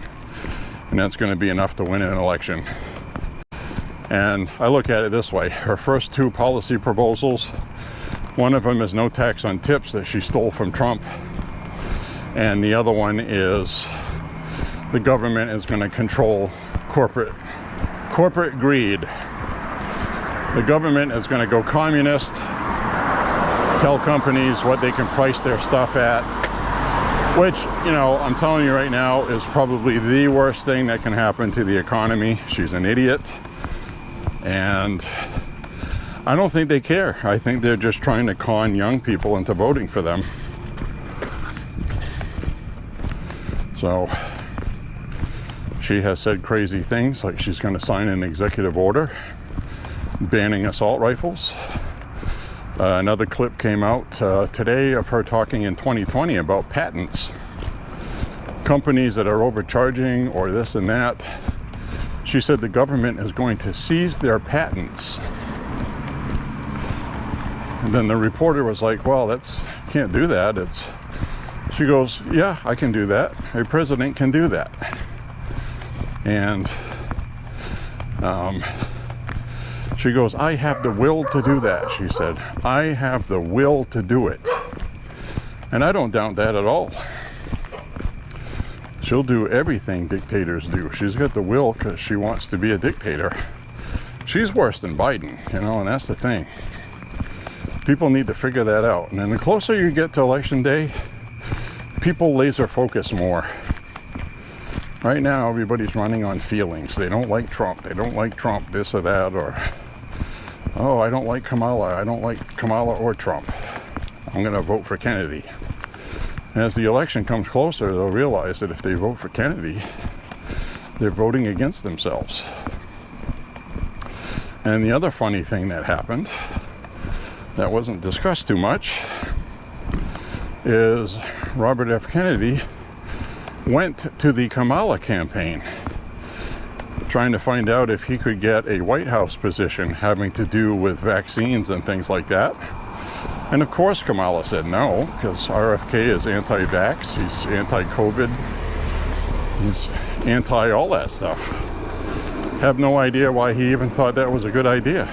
And that's going to be enough to win an election. And I look at it this way. Her first two policy proposals, one of them is no tax on tips that she stole from Trump. And the other one is the government is going to control corporate greed. The government is going to go communist, tell companies what they can price their stuff at. Which, you know, I'm telling you right now is probably the worst thing that can happen to the economy. She's an idiot. And I don't think they care. I think they're just trying to con young people into voting for them. So she has said crazy things, like she's going to sign an executive order banning assault rifles. Another clip came out today of her talking in 2020 about patents. Companies that are overcharging or this and that. She said the government is going to seize their patents. And then the reporter was like, well, can't do that. She goes, yeah, I can do that. A president can do that. And she goes, I have the will to do that, she said. I have the will to do it. And I don't doubt that at all. She'll do everything dictators do. She's got the will because she wants to be a dictator. She's worse than Biden, you know, and that's the thing. People need to figure that out. And then the closer you get to election day, people laser focus more. Right now, everybody's running on feelings. They don't like Trump. They don't like Trump, this or that, or, oh, I don't like Kamala. I don't like Kamala or Trump. I'm going to vote for Kennedy. As the election comes closer, they'll realize that if they vote for Kennedy, they're voting against themselves. And the other funny thing that happened, that wasn't discussed too much, is Robert F. Kennedy went to the Kamala campaign trying to find out if he could get a White House position having to do with vaccines and things like that. And of course Kamala said no, because RFK is anti-vax, he's anti-COVID, he's anti all that stuff. Have no idea why he even thought that was a good idea.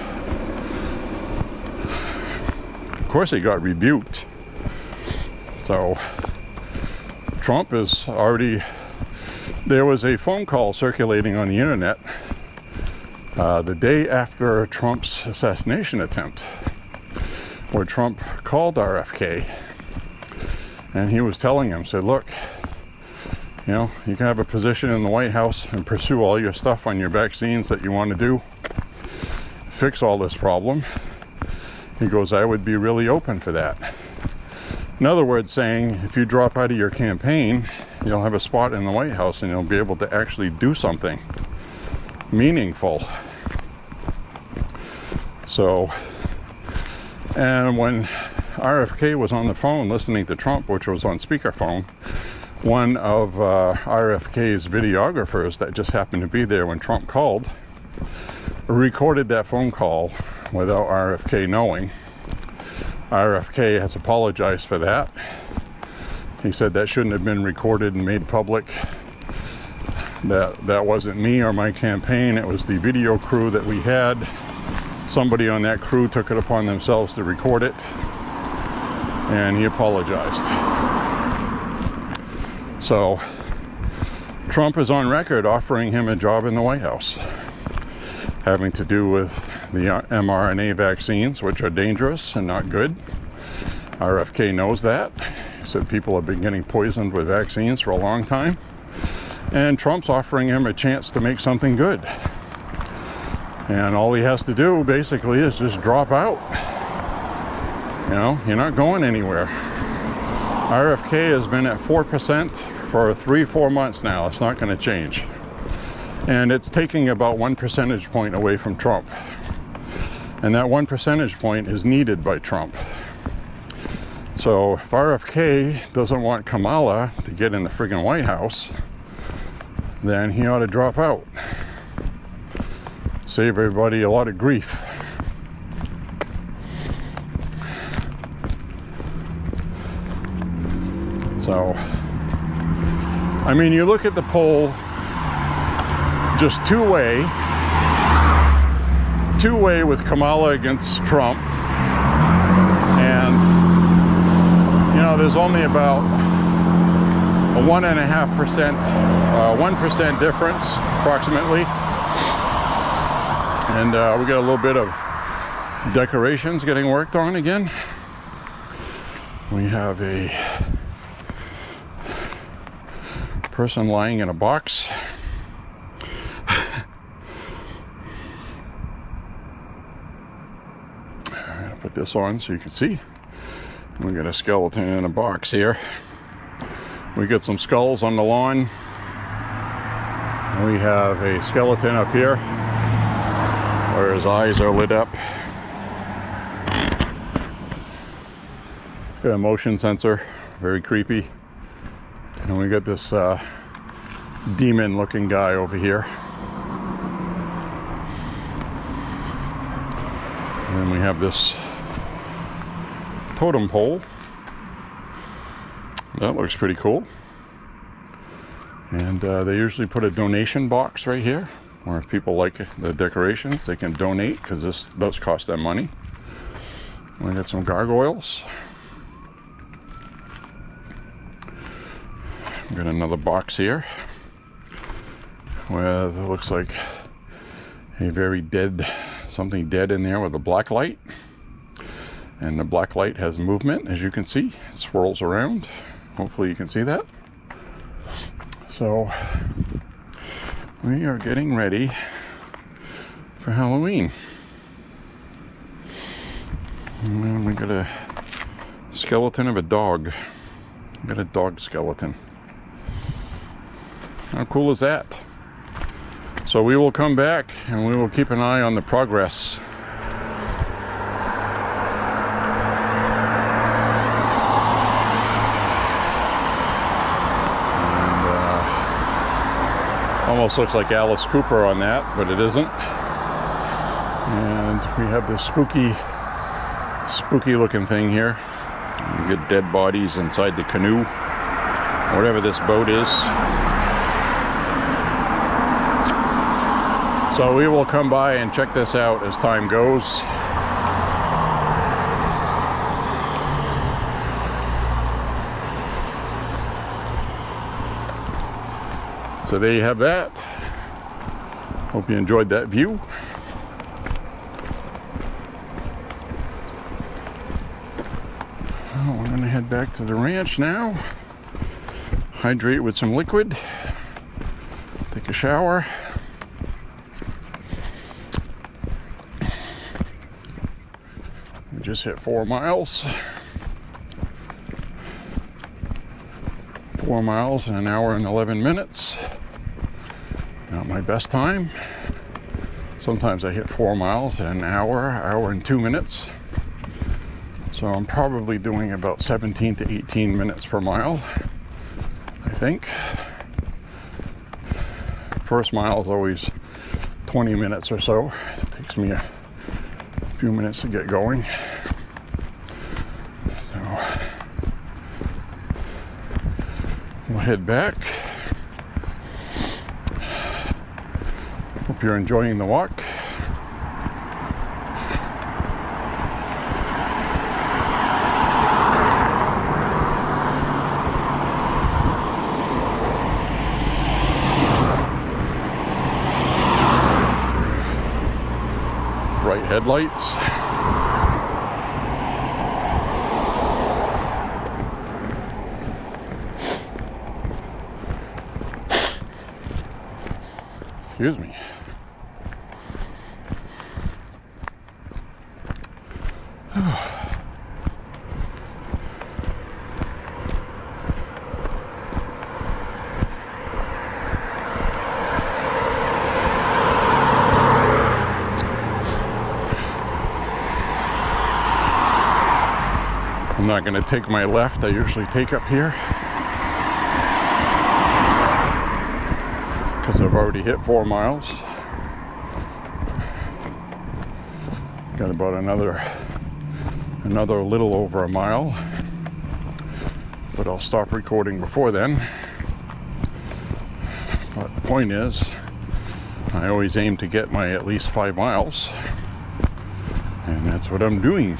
Of course he got rebuked. So Trump is already, there was a phone call circulating on the internet the day after Trump's assassination attempt, where Trump called RFK and he was telling him, said, look, you know, you can have a position in the White House and pursue all your stuff on your vaccines that you want to do, fix all this problem. He goes, I would be really open for that. In other words, saying, if you drop out of your campaign, you'll have a spot in the White House and you'll be able to actually do something meaningful. So, and when RFK was on the phone listening to Trump, which was on speakerphone, one of RFK's videographers that just happened to be there when Trump called recorded that phone call without RFK knowing. RFK has apologized for that. He said that shouldn't have been recorded and made public. That wasn't me or my campaign. It was the video crew that we had. Somebody on that crew took it upon themselves to record it, and he apologized. So Trump is on record offering him a job in the White House, having to do with the mRNA vaccines, which are dangerous and not good. RFK knows that. He said people have been getting poisoned with vaccines for a long time, and Trump's offering him a chance to make something good. And all he has to do basically is just drop out. You know, you're not going anywhere. RFK has been at 4% for 3-4 months now. It's not going to change. And it's taking about 1 percentage point away from Trump. And that 1 percentage point is needed by Trump. So if RFK doesn't want Kamala to get in the friggin' White House, then he ought to drop out. Save everybody a lot of grief. So, I mean, you look at the poll, just two-way with Kamala against Trump, and you know, there's only about a 1.5%, 1% difference approximately. And we got a little bit of decorations getting worked on again. We have a person lying in a box. I'm gonna put this on so you can see. We got a skeleton in a box here. We got some skulls on the lawn. We have a skeleton up here where his eyes are lit up. Got a motion sensor, very creepy. And we got this demon looking guy over here. And then we have this totem pole. That looks pretty cool. And they usually put a donation box right here, where if people like the decorations, they can donate, because this does cost them money. We got some gargoyles. Got another box here with, it looks like a very dead, something dead in there with a black light. And the black light has movement, as you can see. It swirls around. Hopefully you can see that. So we are getting ready for Halloween. And we got a skeleton of a dog. We got a dog skeleton. How cool is that? So we will come back and we will keep an eye on the progress. And, almost looks like Alice Cooper on that, but it isn't. And we have this spooky looking thing here. You get dead bodies inside the canoe, whatever this boat is. So we will come by and check this out as time goes. So there you have that. Hope you enjoyed that view. Oh, we're gonna head back to the ranch now. Hydrate with some liquid. Take a shower. We just hit 4 miles. 4 miles in an hour and 11 minutes. Not my best time. Sometimes I hit 4 miles in an hour and 2 minutes. So I'm probably doing about 17 to 18 minutes per mile, I think. First mile is always 20 minutes or so. It takes me a few minutes to get going. So we'll head back. Hope you're enjoying the walk. Bright headlights. Excuse me. I'm not going to take my left. I usually take up here because I've already hit 4 miles. Got about another little over a mile, but I'll stop recording before then. But the point is, I always aim to get my at least 5 miles, and that's what I'm doing.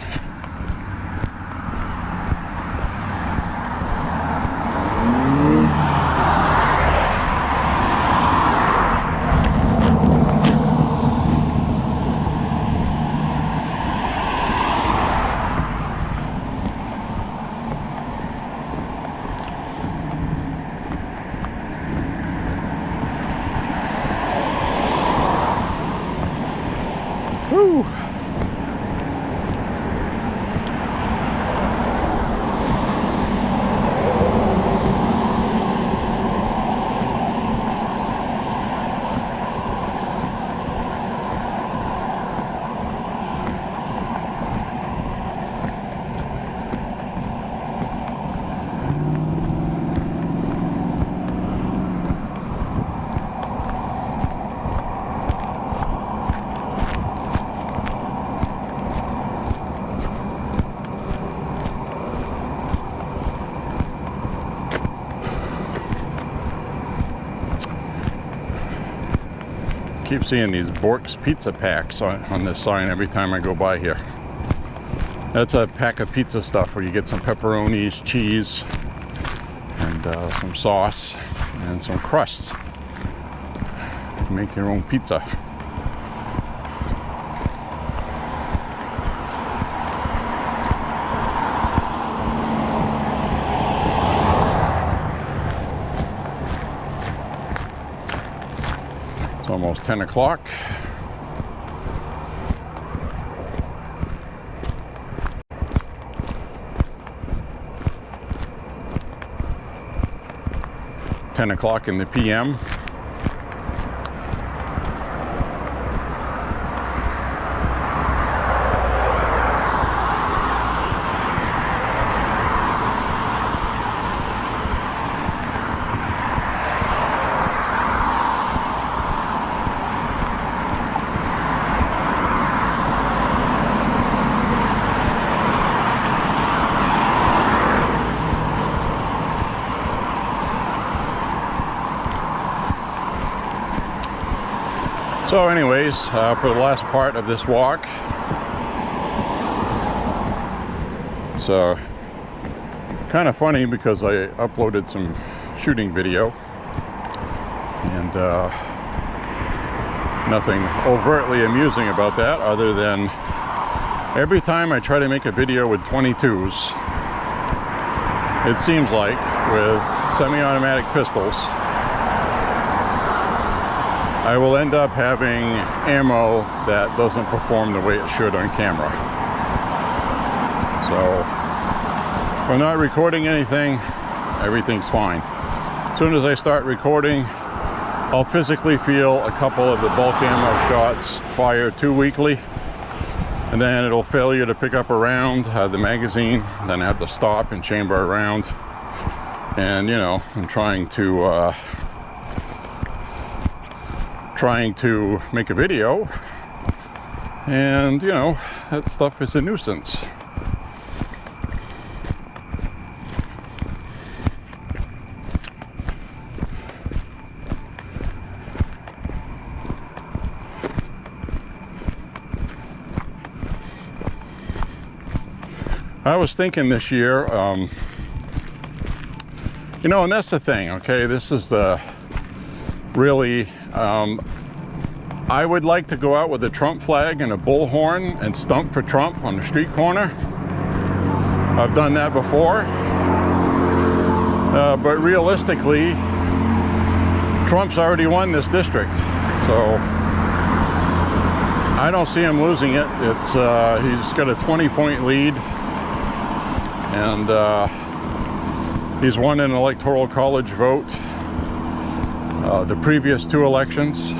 Woo! Keep seeing these Bork's pizza packs on this sign every time I go by here. That's a pack of pizza stuff where you get some pepperonis, cheese, and and some sauce and some crusts. Make your own pizza. It's almost 10 o'clock. In the PM. So anyways, for the last part of this walk, it's kind of funny because I uploaded some shooting video and nothing overtly amusing about that, other than every time I try to make a video with 22s, it seems like with semi-automatic pistols, I will end up having ammo that doesn't perform the way it should on camera. So, if I'm not recording anything, everything's fine. As soon as I start recording, I'll physically feel a couple of the bulk ammo shots fire too weakly, and then it'll failure to pick up a round, the magazine, then I have to stop and chamber a round. And you know, I'm trying to make a video, and you know, that stuff is a nuisance. I was thinking this year, you know, and that's the thing, okay, this is the really, I would like to go out with a Trump flag and a bullhorn and stump for Trump on the street corner. I've done that before. But realistically, Trump's already won this district. So I don't see him losing it. It's he's got a 20-point lead. And he's won an electoral college vote the previous two elections.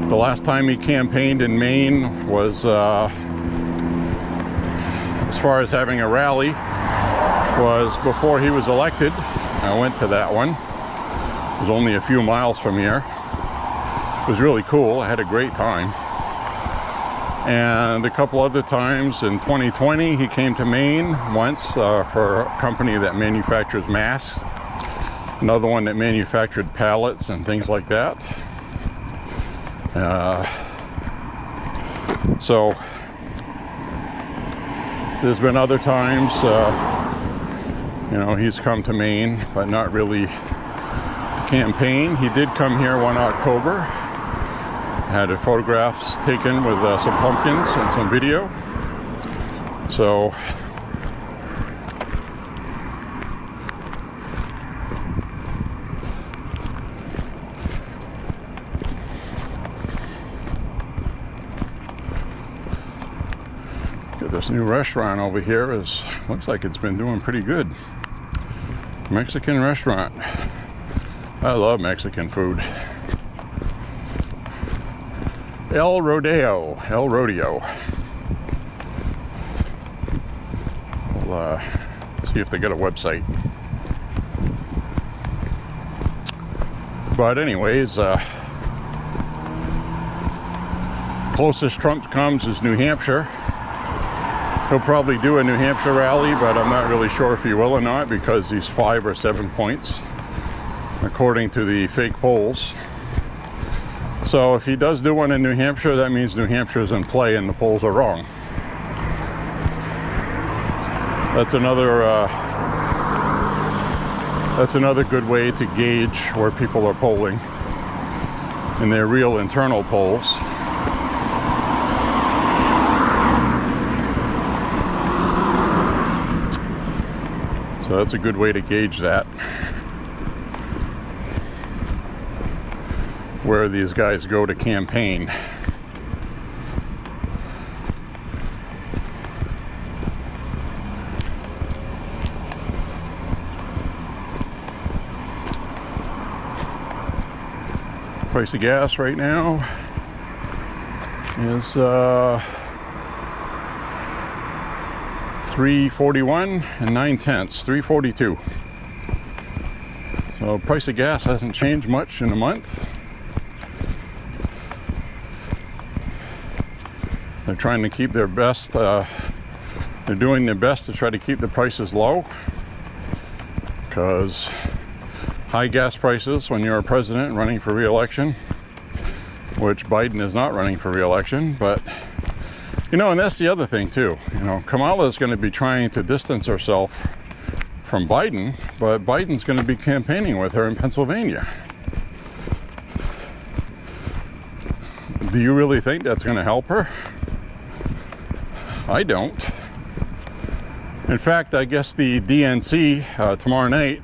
The last time he campaigned in Maine was, as far as having a rally, was before he was elected. I went to that one. It was only a few miles from here. It was really cool. I had a great time. And a couple other times in 2020, he came to Maine once for a company that manufactures masks. Another one that manufactured pallets and things like that. So there's been other times, you know, he's come to Maine, but not really to campaign. He did come here one October. Had photographs taken with some pumpkins and some video. So this new restaurant over here looks like it's been doing pretty good. Mexican restaurant. I love Mexican food. El Rodeo. We'll see if they got a website. But anyways, closest Trump comes is New Hampshire. He'll probably do a New Hampshire rally, but I'm not really sure if he will or not, because he's 5 or 7 points, according to the fake polls. So if he does do one in New Hampshire, that means New Hampshire's in play and the polls are wrong. That's another That's another good way to gauge where people are polling in their real internal polls. So that's a good way to gauge that, where these guys go to campaign. Price of gas right now is $3.41 and 9/10, $3.42. So price of gas hasn't changed much in a month. They're trying to keep their best, they're doing their best to try to keep the prices low, because high gas prices when you're a president running for re-election, which Biden is not running for re-election, but you know, and that's the other thing too. You know, Kamala is going to be trying to distance herself from Biden, but Biden's going to be campaigning with her in Pennsylvania. Do you really think that's going to help her? I don't. In fact, I guess the DNC tomorrow night,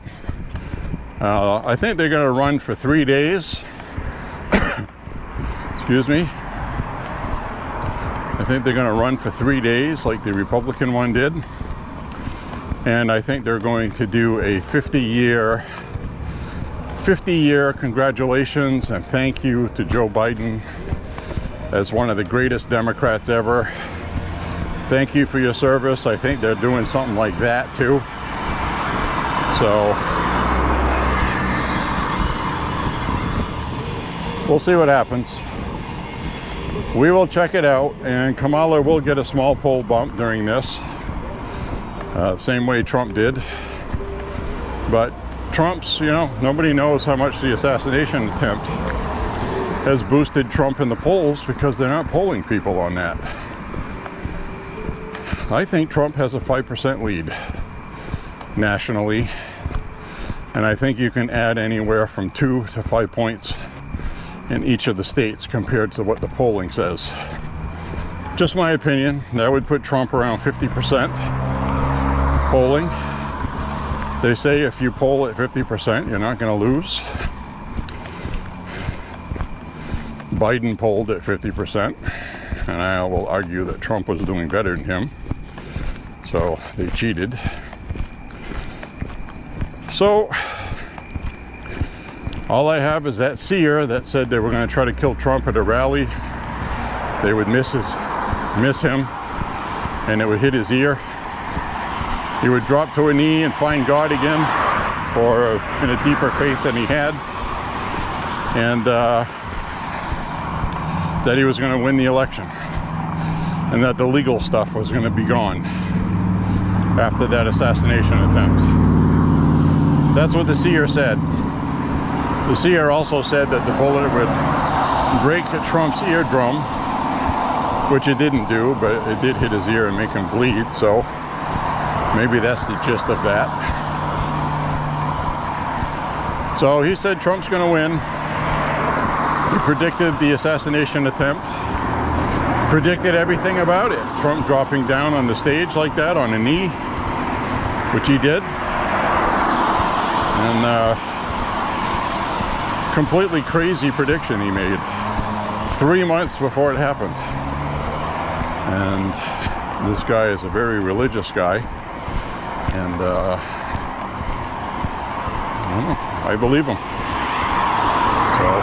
I think they're going to run for 3 days. Excuse me. I think they're going to run for 3 days like the Republican one did. And I think they're going to do a 50-year congratulations and thank you to Joe Biden as one of the greatest Democrats ever. Thank you for your service. I think they're doing something like that too. So we'll see what happens. We will check it out, and Kamala will get a small poll bump during this, same way Trump did. But Trump's, you know, nobody knows how much the assassination attempt has boosted Trump in the polls, because they're not polling people on that. I think Trump has a 5% lead nationally, and I think you can add anywhere from 2 to 5 points in each of the states compared to what the polling says. Just my opinion. That would put Trump around 50% polling. They say if you poll at 50%, you're not going to lose. Biden polled at 50%, and I will argue that Trump was doing better than him. So they cheated. So all I have is that seer that said they were going to try to kill Trump at a rally. They would miss him, and it would hit his ear. He would drop to a knee and find God again, or in a deeper faith than he had, and that he was going to win the election, and that the legal stuff was going to be gone after that assassination attempt. That's what the seer said. The seer also said that the bullet would break Trump's eardrum, which it didn't do, but it did hit his ear and make him bleed, so maybe that's the gist of that. So he said Trump's going to win. He predicted the assassination attempt, predicted everything about it. Trump dropping down on the stage like that on a knee, which he did. And completely crazy prediction he made 3 months before it happened. And this guy is a very religious guy, and I don't know, I believe him. So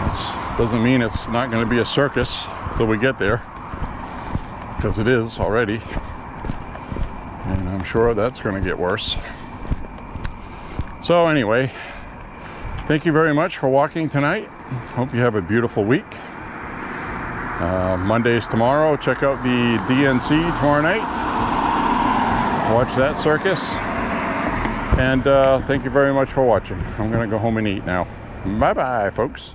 that doesn't mean it's not going to be a circus till we get there, because it is already, and I'm sure that's going to get worse. So anyway, thank you very much for watching tonight. Hope you have a beautiful week. Monday's tomorrow. Check out the DNC tomorrow night. Watch that circus. And thank you very much for watching. I'm going to go home and eat now. Bye-bye, folks.